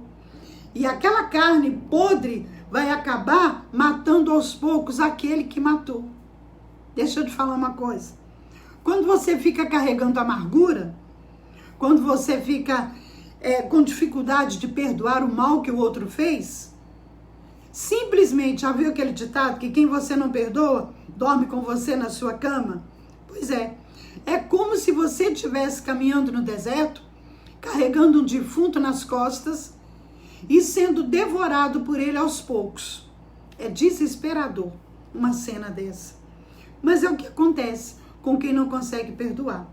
A: E aquela carne podre vai acabar matando aos poucos aquele que matou. Deixa eu te falar uma coisa. Quando você fica carregando amargura, quando você fica com dificuldade de perdoar o mal que o outro fez? Simplesmente, já viu aquele ditado que quem você não perdoa, dorme com você na sua cama? Pois é como se você estivesse caminhando no deserto, carregando um defunto nas costas e sendo devorado por ele aos poucos. É desesperador uma cena dessa. Mas é o que acontece com quem não consegue perdoar.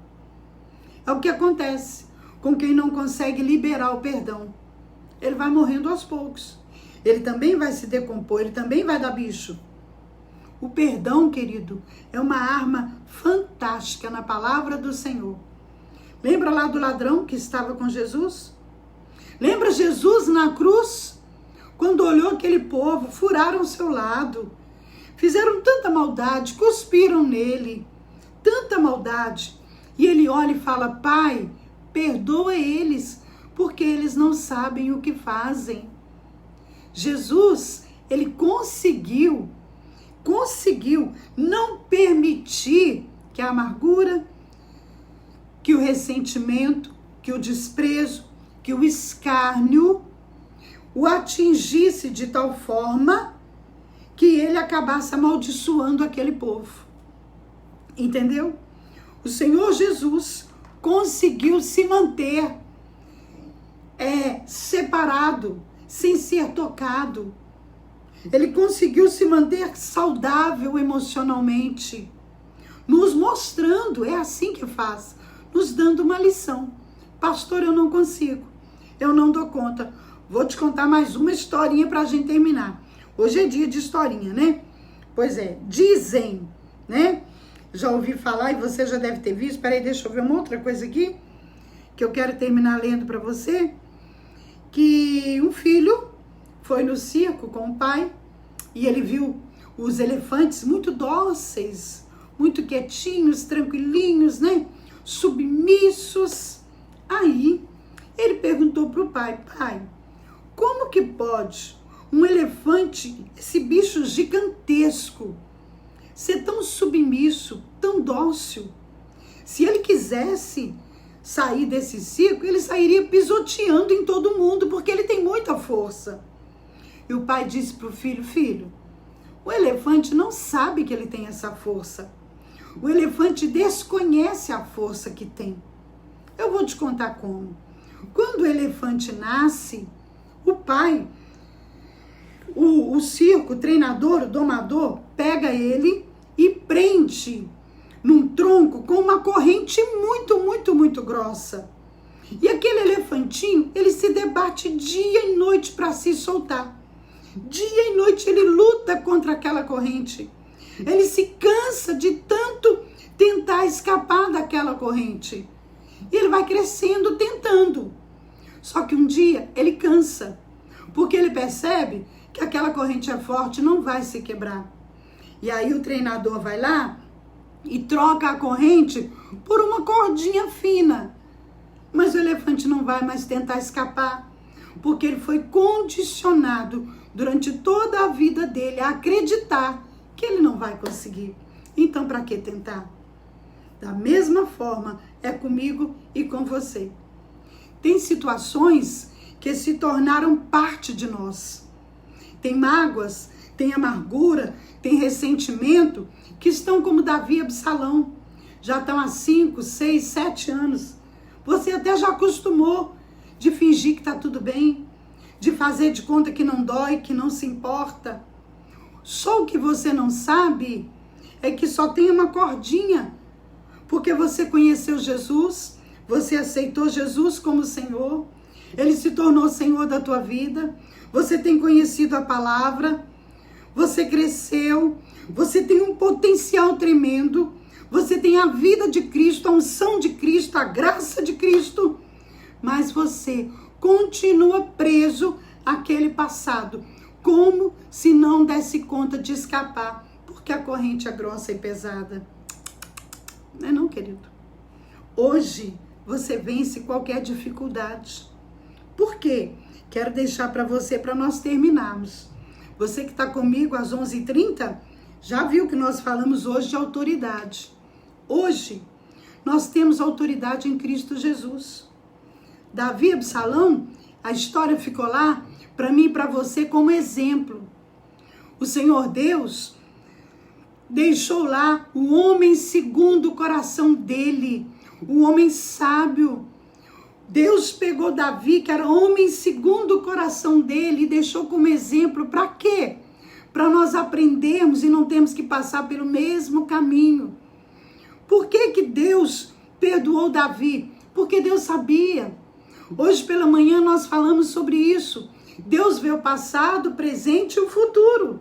A: É o que acontece com quem não consegue liberar o perdão. Ele vai morrendo aos poucos. Ele também vai se decompor, ele também vai dar bicho. O perdão, querido, é uma arma fantástica na palavra do Senhor. Lembra lá do ladrão que estava com Jesus? Lembra Jesus na cruz? Quando olhou aquele povo, furaram o seu lado, fizeram tanta maldade, cuspiram nele, tanta maldade. E ele olha e fala: Pai, perdoa eles, porque eles não sabem o que fazem. Jesus, ele conseguiu não permitir que a amargura, que o ressentimento, que o desprezo, que o escárnio o atingisse de tal forma que ele acabasse amaldiçoando aquele povo. Entendeu? O Senhor Jesus conseguiu se manter separado, sem ser tocado. Ele conseguiu se manter saudável emocionalmente, nos mostrando, é assim que faz, nos dando uma lição. Pastor, eu não consigo, eu não dou conta. Vou te contar mais uma historinha para a gente terminar. Hoje é dia de historinha, né? Pois é, dizem, né? Já ouvi falar e você já deve ter visto. Peraí, deixa eu ver uma outra coisa aqui, que eu quero terminar lendo para você. Que um filho foi no circo com o pai e ele viu os elefantes muito dóceis, muito quietinhos, tranquilinhos, né? Submissos. Aí ele perguntou pro pai: pai, como que pode um elefante, esse bicho gigantesco, ser tão submisso, tão dócil? Se ele quisesse sair desse circo, ele sairia pisoteando em todo mundo, porque ele tem muita força. E o pai disse pro filho: filho, o elefante não sabe que ele tem essa força. O elefante desconhece a força que tem. Eu vou te contar como. Quando o elefante nasce, o pai, o circo, o treinador, o domador, pega ele e prende num tronco com uma corrente muito grossa. E aquele elefantinho, ele se debate dia e noite para se soltar. Dia e noite ele luta contra aquela corrente. Ele se cansa de tanto tentar escapar daquela corrente. E ele vai crescendo tentando. Só que um dia ele cansa, porque ele percebe que aquela corrente é forte, não vai se quebrar. E aí o treinador vai lá e troca a corrente por uma cordinha fina. Mas o elefante não vai mais tentar escapar, porque ele foi condicionado durante toda a vida dele a acreditar que ele não vai conseguir. Então, para que tentar? Da mesma forma, é comigo e com você. Tem situações que se tornaram parte de nós. Tem mágoas, tem amargura, tem ressentimento, que estão como Davi e Absalão. Já estão há 5, 6, 7 anos. Você até já acostumou de fingir que está tudo bem, de fazer de conta que não dói, que não se importa. Só o que você não sabe é que só tem uma cordinha, porque você conheceu Jesus, você aceitou Jesus como Senhor, Ele se tornou Senhor da tua vida, você tem conhecido a palavra, você cresceu, você tem um potencial tremendo, você tem a vida de Cristo, a unção de Cristo, a graça de Cristo, mas você continua preso àquele passado, como se não desse conta de escapar, porque a corrente é grossa e pesada. Não é não, querido? Hoje você vence qualquer dificuldade. Por quê? Quero deixar para você, para nós terminarmos. Você que está comigo às 11h30, já viu que nós falamos hoje de autoridade. Hoje, nós temos autoridade em Cristo Jesus. Davi e Absalão, a história ficou lá para mim e para você como exemplo. O Senhor Deus deixou lá o homem segundo o coração dele, o homem sábio. Deus pegou Davi, que era homem segundo o coração dele, e deixou como exemplo. Para quê? Para nós aprendermos e não termos que passar pelo mesmo caminho. Por que que Deus perdoou Davi? Porque Deus sabia. Hoje pela manhã nós falamos sobre isso. Deus vê o passado, o presente e o futuro.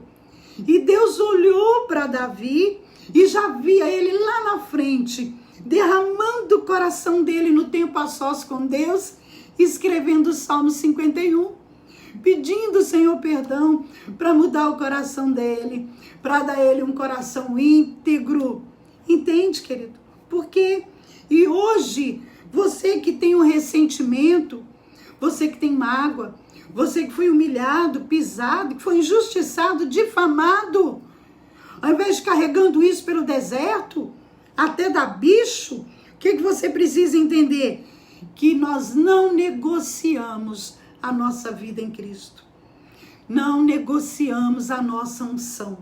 A: E Deus olhou para Davi e já via ele lá na frente, derramando o coração dele no tempo a sós com Deus, escrevendo o Salmo 51, pedindo o Senhor perdão para mudar o coração dele, para dar a ele um coração íntegro. Entende, querido? Por quê? E hoje, você que tem um ressentimento, você que tem mágoa, você que foi humilhado, pisado, que foi injustiçado, difamado, ao invés de carregando isso pelo deserto, até dar bicho, o que você precisa entender? Que nós não negociamos a nossa vida em Cristo. Não negociamos a nossa unção.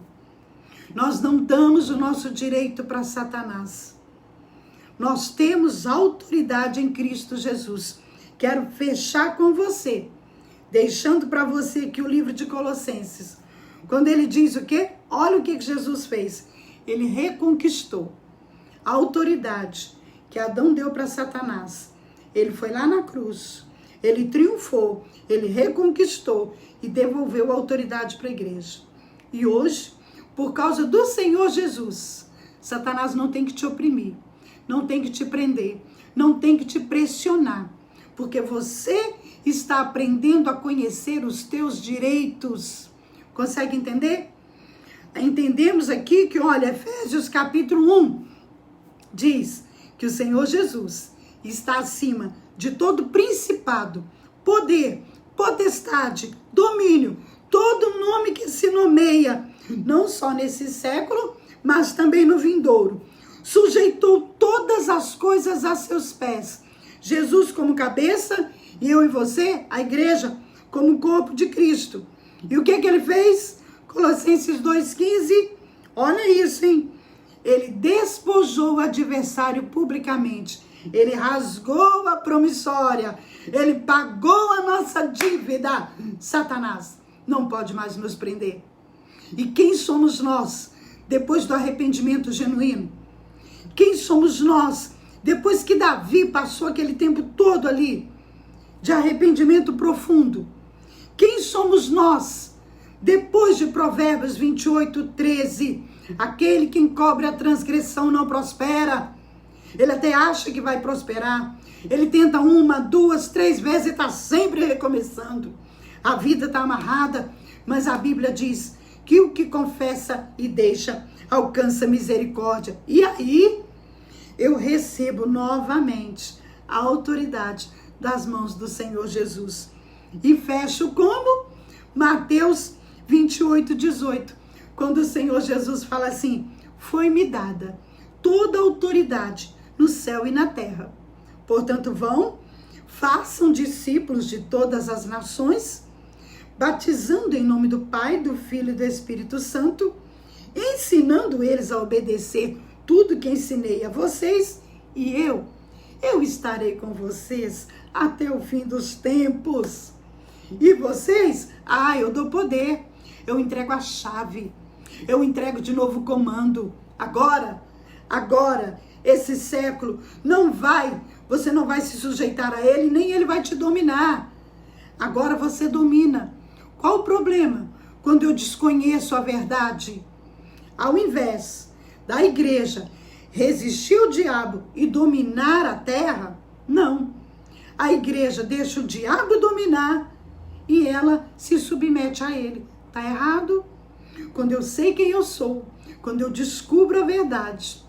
A: Nós não damos o nosso direito para Satanás. Nós temos autoridade em Cristo Jesus. Quero fechar com você, deixando para você aqui o livro de Colossenses. Quando ele diz o quê? Olha o que Jesus fez. Ele reconquistou a autoridade que Adão deu para Satanás. Ele foi lá na cruz, ele triunfou, ele reconquistou e devolveu a autoridade para a igreja. E hoje, por causa do Senhor Jesus, Satanás não tem que te oprimir, não tem que te prender, não tem que te pressionar, porque você está aprendendo a conhecer os teus direitos. Consegue entender? Entendemos aqui que, olha, Efésios capítulo 1 diz que o Senhor Jesus está acima de todo principado, poder, potestade, domínio, todo nome que se nomeia, não só nesse século, mas também no vindouro. Sujeitou todas as coisas a seus pés. Jesus como cabeça e eu e você, a igreja, como corpo de Cristo. E o que ele fez? Colossenses 2,15, olha isso, hein? Ele despojou o adversário publicamente. Ele rasgou a promissória. Ele pagou a nossa dívida. Satanás não pode mais nos prender. E quem somos nós depois do arrependimento genuíno? Quem somos nós depois que Davi passou aquele tempo todo ali de arrependimento profundo? Quem somos nós depois de Provérbios 28:13? Aquele que encobre a transgressão não prospera. Ele até acha que vai prosperar. Ele tenta 1, 2, 3 vezes e está sempre recomeçando. A vida está amarrada, mas a Bíblia diz que o que confessa e deixa alcança misericórdia. E aí eu recebo novamente a autoridade das mãos do Senhor Jesus. E fecho como? Mateus 28:18. Quando o Senhor Jesus fala assim: foi-me dada toda a autoridade no céu e na terra. Portanto, vão, façam discípulos de todas as nações, batizando em nome do Pai, do Filho e do Espírito Santo, ensinando eles a obedecer tudo que ensinei a vocês, e eu estarei com vocês até o fim dos tempos. E vocês? Eu dou poder, eu entrego a chave, eu entrego de novo o comando. Agora, esse século você não vai se sujeitar a ele, nem ele vai te dominar. Agora você domina. Qual o problema? Quando eu desconheço a verdade, ao invés da igreja resistir ao diabo e dominar a terra, não. A igreja deixa o diabo dominar e ela se submete a ele. Tá errado? Quando eu sei quem eu sou, quando eu descubro a verdade,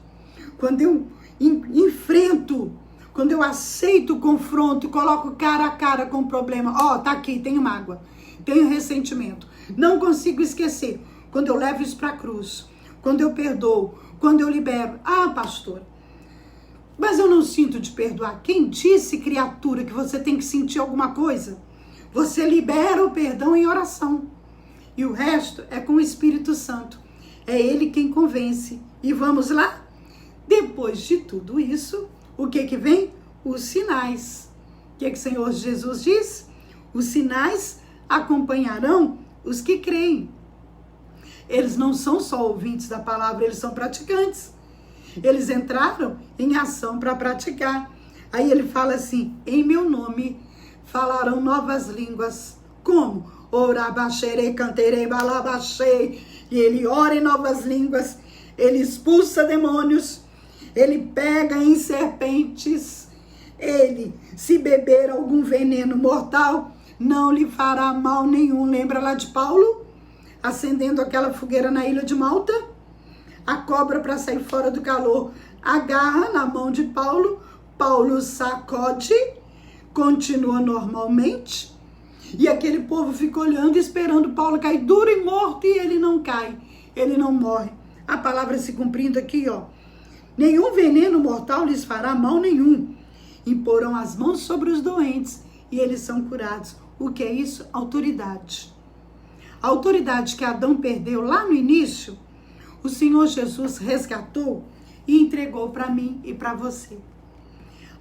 A: quando eu enfrento, quando eu aceito o confronto e coloco cara a cara com o problema, tá aqui, tenho mágoa, tenho ressentimento, não consigo esquecer. Quando eu levo isso para a cruz, quando eu perdoo, quando eu libero. Pastor, Mas eu não sinto de perdoar. Quem disse, criatura, que você tem que sentir alguma coisa? Você libera o perdão em oração. E o resto é com o Espírito Santo. É Ele quem convence. E vamos lá? Depois de tudo isso, o que vem? Os sinais. O que o Senhor Jesus diz? Os sinais acompanharão os que creem. Eles não são só ouvintes da palavra, eles são praticantes. Eles entraram em ação para praticar. Aí ele fala assim, em meu nome falarão novas línguas. Como? Orabaxerei, canterei, balabaxei. E ele ora em novas línguas, ele expulsa demônios, ele pega em serpentes, ele, se beber algum veneno mortal, não lhe fará mal nenhum. Lembra lá de Paulo? Acendendo aquela fogueira na ilha de Malta? A cobra, para sair fora do calor, agarra na mão de Paulo, Paulo sacode, continua normalmente, e aquele povo fica olhando, esperando Paulo cair duro e morto, e ele não cai, ele não morre. A palavra se cumprindo aqui, ó. Nenhum veneno mortal lhes fará mal nenhum. Imporão as mãos sobre os doentes, e eles são curados. O que é isso? Autoridade. A autoridade que Adão perdeu lá no início, o Senhor Jesus resgatou e entregou para mim e para você.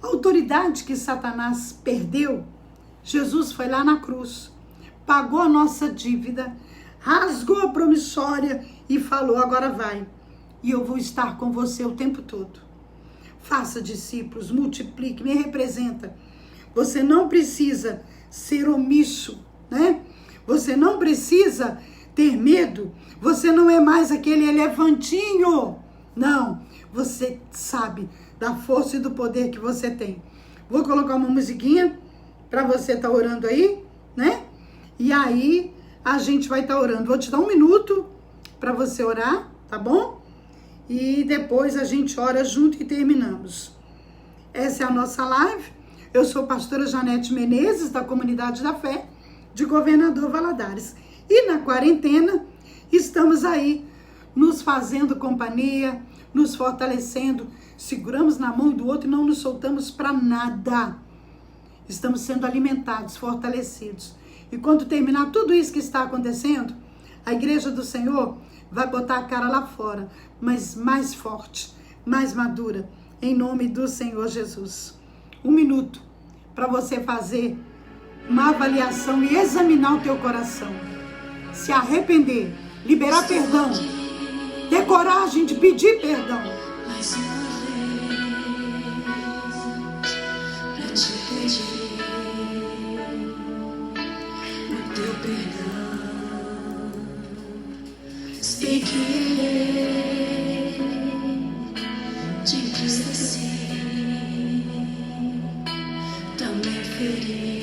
A: A autoridade que Satanás perdeu, Jesus foi lá na cruz, pagou a nossa dívida, rasgou a promissória e falou, agora vai. E eu vou estar com você o tempo todo. Faça discípulos, multiplique, me representa. Você não precisa ser omisso, né? Você não precisa ter medo. Você não é mais aquele elefantinho. Não, você sabe da força e do poder que você tem. Vou colocar uma musiquinha para você estar orando aí, né? E aí a gente vai estar orando. Vou te dar 1 minuto para você orar, tá bom? E depois a gente ora junto e terminamos. Essa é a nossa live. Eu sou a pastora Janete Menezes, da Comunidade da Fé, de Governador Valadares. E na quarentena, estamos aí, nos fazendo companhia, nos fortalecendo, seguramos na mão do outro e não nos soltamos para nada. Estamos sendo alimentados, fortalecidos. E quando terminar tudo isso que está acontecendo, a igreja do Senhor vai botar a cara lá fora, mas mais forte, mais madura, em nome do Senhor Jesus. 1 minuto para você fazer uma avaliação e examinar o teu coração. Se arrepender, liberar perdão, ter coragem de pedir perdão.
B: Mais uma vez, pra te pedir o teu perdão. Sei que te entristeci, também feri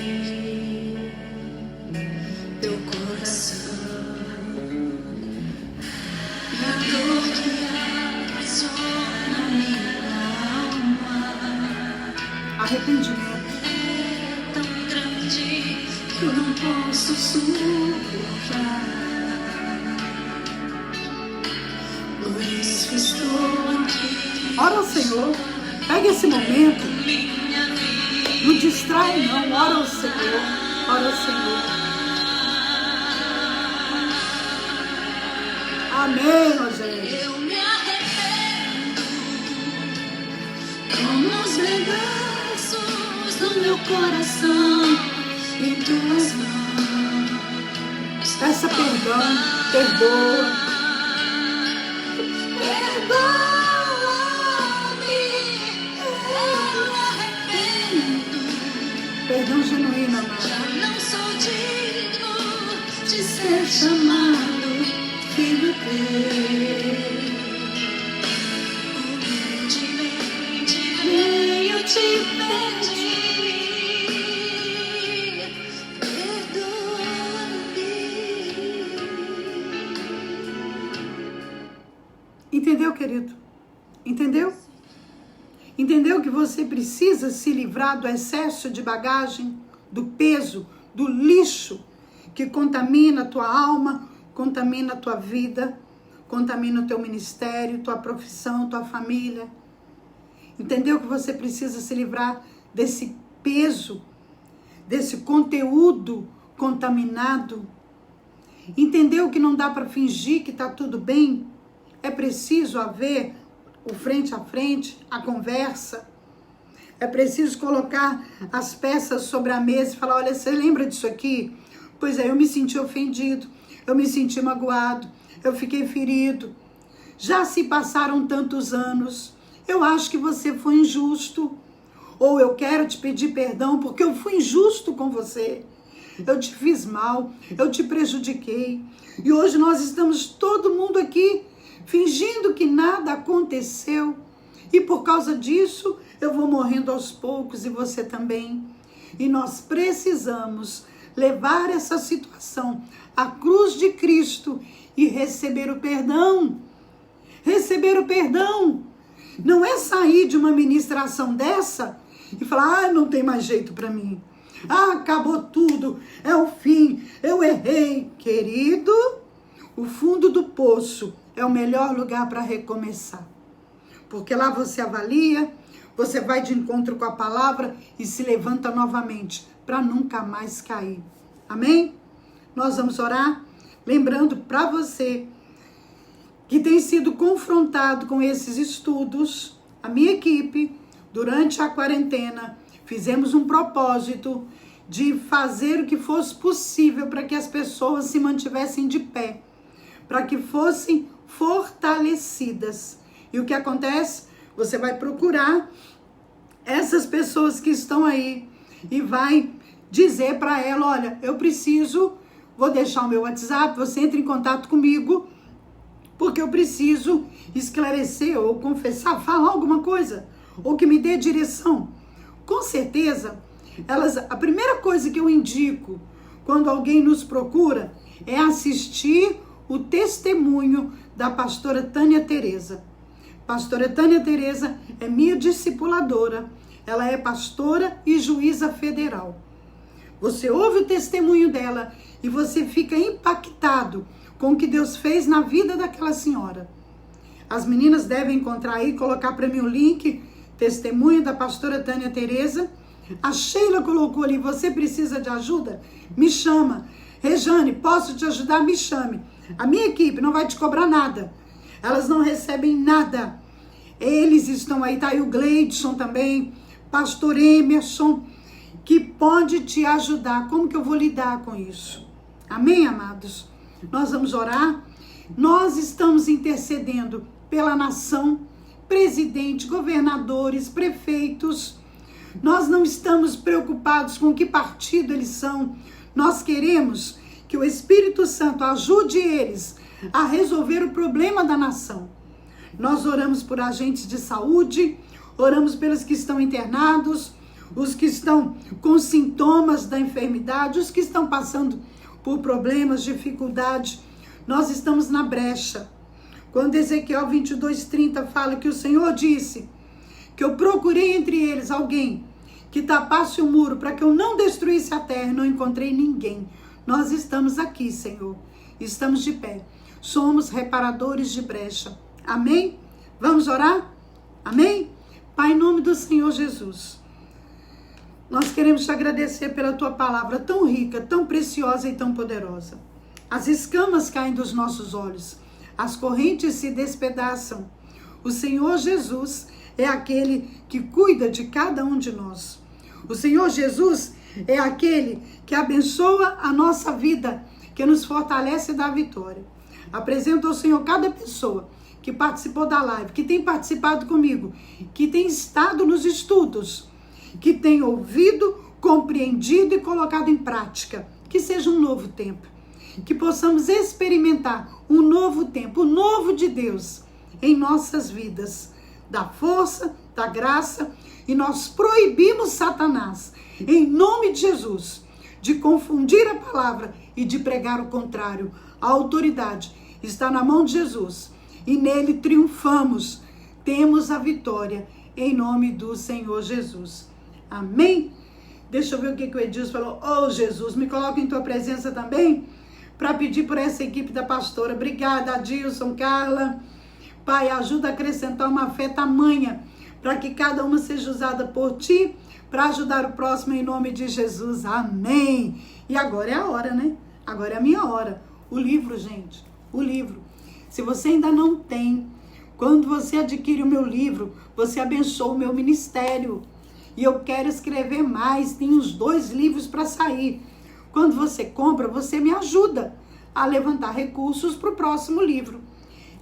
B: teu coração. E a dor que aprisiona minha alma
A: Arrependimento.
B: é tão grande que eu não posso suportar. Por isso estou aqui.
A: Ora ao Senhor. Pega esse momento.
B: Minha vida.
A: Não distrai não. Ora ao Senhor. Ora ao Senhor. Amém, Rogério.
B: Eu me arrependo como os pedaços do meu coração em tuas mãos.
A: Peça perdão. Perdoa.
B: Perdoa-me, eu me arrependo.
A: Perdão genuíno, amado.
B: Já não sou digno de ser chamado filho teu. Humildemente venho te pedir, perdoa-me.
A: Entendeu, querido? Entendeu? Entendeu que você precisa se livrar do excesso de bagagem, do peso, do lixo que contamina a tua alma, contamina a tua vida, contamina o teu ministério, tua profissão, tua família. Entendeu que você precisa se livrar desse peso, desse conteúdo contaminado? Entendeu que não dá para fingir que está tudo bem? É preciso haver o frente a frente, a conversa. É preciso colocar as peças sobre a mesa e falar, olha, você lembra disso aqui? Pois é, eu me senti ofendido, eu me senti magoado, eu fiquei ferido. Já se passaram tantos anos, eu acho que você foi injusto. Ou eu quero te pedir perdão porque eu fui injusto com você. Eu te fiz mal, eu te prejudiquei. E hoje nós estamos todo mundo aqui fingindo que nada aconteceu. E por causa disso, eu vou morrendo aos poucos e você também. E nós precisamos levar essa situação à cruz de Cristo e receber o perdão. Receber o perdão. Não é sair de uma ministração dessa e falar, não tem mais jeito para mim. Acabou tudo, é o fim, eu errei. Querido, o fundo do poço é o melhor lugar para recomeçar. Porque lá você avalia, você vai de encontro com a palavra e se levanta novamente para nunca mais cair. Amém? Nós vamos orar, lembrando para você que tem sido confrontado com esses estudos, a minha equipe, durante a quarentena, fizemos um propósito de fazer o que fosse possível para que as pessoas se mantivessem de pé, para que fossem fortalecidas. E o que acontece? Você vai procurar essas pessoas que estão aí e vai dizer para ela, olha, eu preciso, vou deixar o meu WhatsApp, você entra em contato comigo, porque eu preciso esclarecer ou confessar, falar alguma coisa, ou que me dê direção. Com certeza, a primeira coisa que eu indico quando alguém nos procura é assistir o testemunho da pastora Tânia Tereza. Pastora Tânia Tereza é minha discipuladora, ela é pastora e juíza federal. Você ouve o testemunho dela e você fica impactado com o que Deus fez na vida daquela senhora. As meninas devem encontrar aí, colocar para mim o link, testemunho da pastora Tânia Tereza. A Sheila colocou ali, você precisa de ajuda? Me chama. Rejane, posso te ajudar? Me chame. A minha equipe não vai te cobrar nada. Elas não recebem nada. Eles estão aí, tá aí o Gleidson também, pastor Emerson, que pode te ajudar. Como que eu vou lidar com isso? Amém, amados? Nós vamos orar. Nós estamos intercedendo pela nação, presidente, governadores, prefeitos. Nós não estamos preocupados com que partido eles são. Nós queremos que o Espírito Santo ajude eles a resolver o problema da nação. Nós oramos por agentes de saúde, oramos pelos que estão internados, os que estão com sintomas da enfermidade, os que estão passando por problemas, dificuldade. Nós estamos na brecha. Quando Ezequiel 22:30 fala que o Senhor disse que eu procurei entre eles alguém que tapasse o muro para que eu não destruísse a terra, não encontrei ninguém. Nós estamos aqui, Senhor. Estamos de pé. Somos reparadores de brecha. Amém? Vamos orar? Amém? Pai, em nome do Senhor Jesus, nós queremos te agradecer pela tua palavra tão rica, tão preciosa e tão poderosa. As escamas caem dos nossos olhos, as correntes se despedaçam. O Senhor Jesus é aquele que cuida de cada um de nós. O Senhor Jesus é aquele que abençoa a nossa vida, que nos fortalece e dá vitória. Apresento ao Senhor cada pessoa que participou da live, que tem participado comigo, que tem estado nos estudos, que tem ouvido, compreendido e colocado em prática. Que seja um novo tempo. Que possamos experimentar um novo tempo, o novo de Deus em nossas vidas. Da força, da graça. E nós proibimos Satanás, em nome de Jesus, de confundir a palavra e de pregar o contrário. A autoridade está na mão de Jesus. E nele triunfamos. Temos a vitória em nome do Senhor Jesus. Amém? Deixa eu ver o que o Edilson falou. Oh, Jesus, me coloca em tua presença também para pedir por essa equipe da pastora. Obrigada, Adilson, Carla. Pai, ajuda a acrescentar uma fé tamanha para que cada uma seja usada por ti, para ajudar o próximo em nome de Jesus. Amém. E agora é a hora, né? Agora é a minha hora. O livro, gente, o livro. Se você ainda não tem, quando você adquire o meu livro, você abençoa o meu ministério. E eu quero escrever mais, tem uns 2 livros para sair. Quando você compra, você me ajuda a levantar recursos para o próximo livro.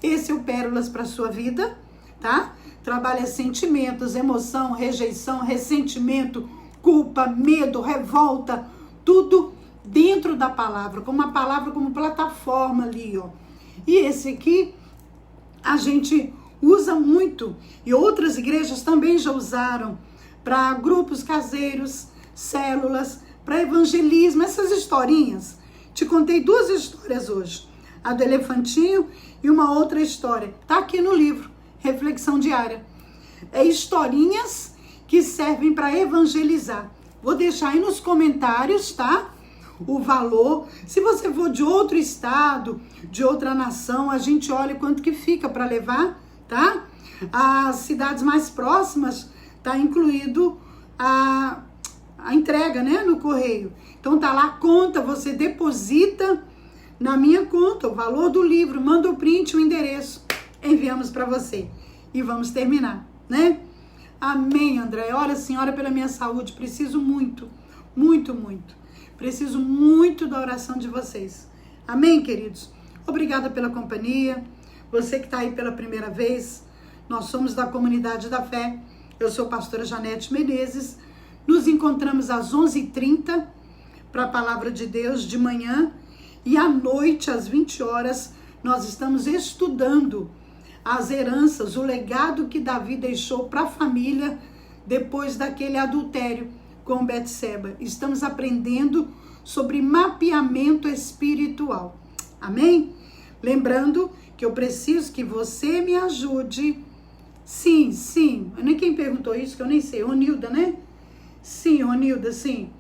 A: Esse é o Pérolas para a sua vida, tá? Trabalha sentimentos, emoção, rejeição, ressentimento, culpa, medo, revolta, tudo dentro da palavra, com uma palavra como plataforma ali, ó. E esse aqui a gente usa muito, e outras igrejas também já usaram, para grupos caseiros, células, para evangelismo, essas historinhas. Te contei 2 histórias hoje, a do elefantinho e uma outra história. Tá aqui no livro, Reflexão Diária. É historinhas que servem para evangelizar. Vou deixar aí nos comentários, tá? O valor. Se você for de outro estado, de outra nação, a gente olha quanto que fica para levar, tá? As cidades mais próximas, tá incluído a entrega, né, no correio. Então tá lá a conta, você deposita na minha conta o valor do livro, manda o print, o endereço, enviamos para você. E vamos terminar, né? Amém, André. Ora, Senhora, pela minha saúde, preciso muito, muito, muito. Preciso muito da oração de vocês. Amém, queridos? Obrigada pela companhia. Você que está aí pela primeira vez, nós somos da Comunidade da Fé. Eu sou a pastora Janete Menezes. Nos encontramos às 11h30 para a Palavra de Deus de manhã. E à noite, às 20 horas, nós estamos estudando as heranças, o legado que Davi deixou para a família depois daquele adultério com Betseba. Estamos aprendendo sobre mapeamento espiritual. Amém? Lembrando que eu preciso que você me ajude. Sim, sim. Nem quem perguntou isso, que eu nem sei. Onilda, né? Sim, Onilda, sim.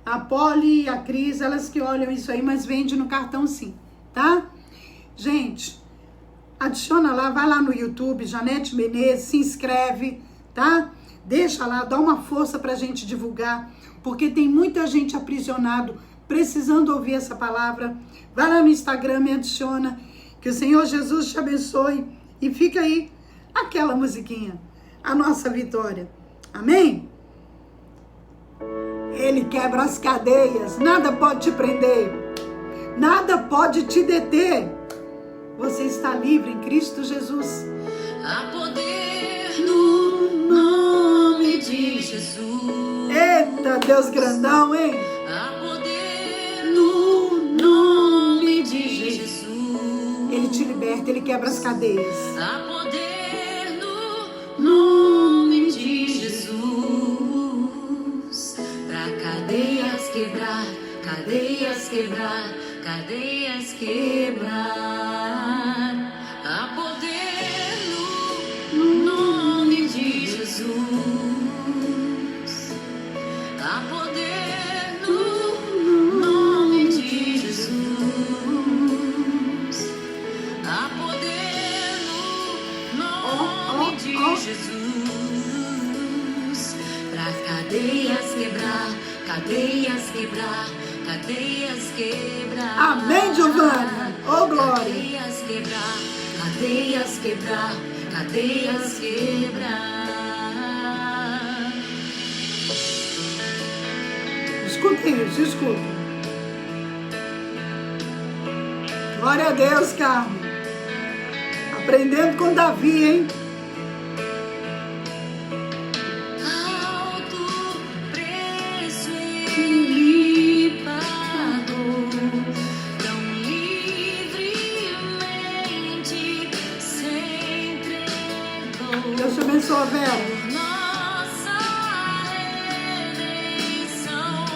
A: A Poli e a Cris, elas que olham isso aí, mas vende no cartão sim, tá? Gente, adiciona lá, vai lá no YouTube, Janete Menezes, se inscreve, tá? Deixa lá, dá uma força pra gente divulgar, porque tem muita gente aprisionado, precisando ouvir essa palavra. Vai lá no Instagram, me adiciona, que o Senhor Jesus te abençoe. E fica aí aquela musiquinha, a nossa vitória. Amém? Ele quebra as cadeias, nada pode te prender, nada pode te deter. Você está livre em Cristo Jesus.
B: Há poder no nome de Jesus.
A: Eita, Deus grandão, hein?
B: Há poder no nome de Jesus.
A: Ele te liberta, ele quebra as cadeias.
B: Há poder no nome de Jesus. Pra cadeias quebrar, cadeias quebrar, cadeias quebrar. Há poder no nome de Jesus. Há poder no nome de Jesus. Há poder no nome de Jesus. Pra cadeias quebrar, cadeias quebrar, cadeias quebrar.
A: Amém, Giovana. Oh, glória.
B: Cadeias quebrar, cadeias quebrar, cadeias quebrar.
A: Escuta isso, escuta. Glória a Deus, Carmen. Aprendendo com Davi, hein?
B: Alto preço ele pagou, tão livremente se entregou.
A: Deus te abençoe, Vera.
B: Nossa redenção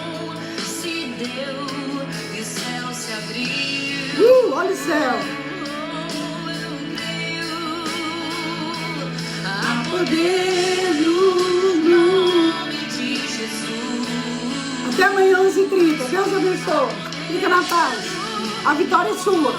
B: se deu e o céu se abriu.
A: Olha o céu.
B: Há poder no nome de Jesus.
A: Até amanhã, 11h30. Deus abençoe. Fica na paz. A vitória é sua.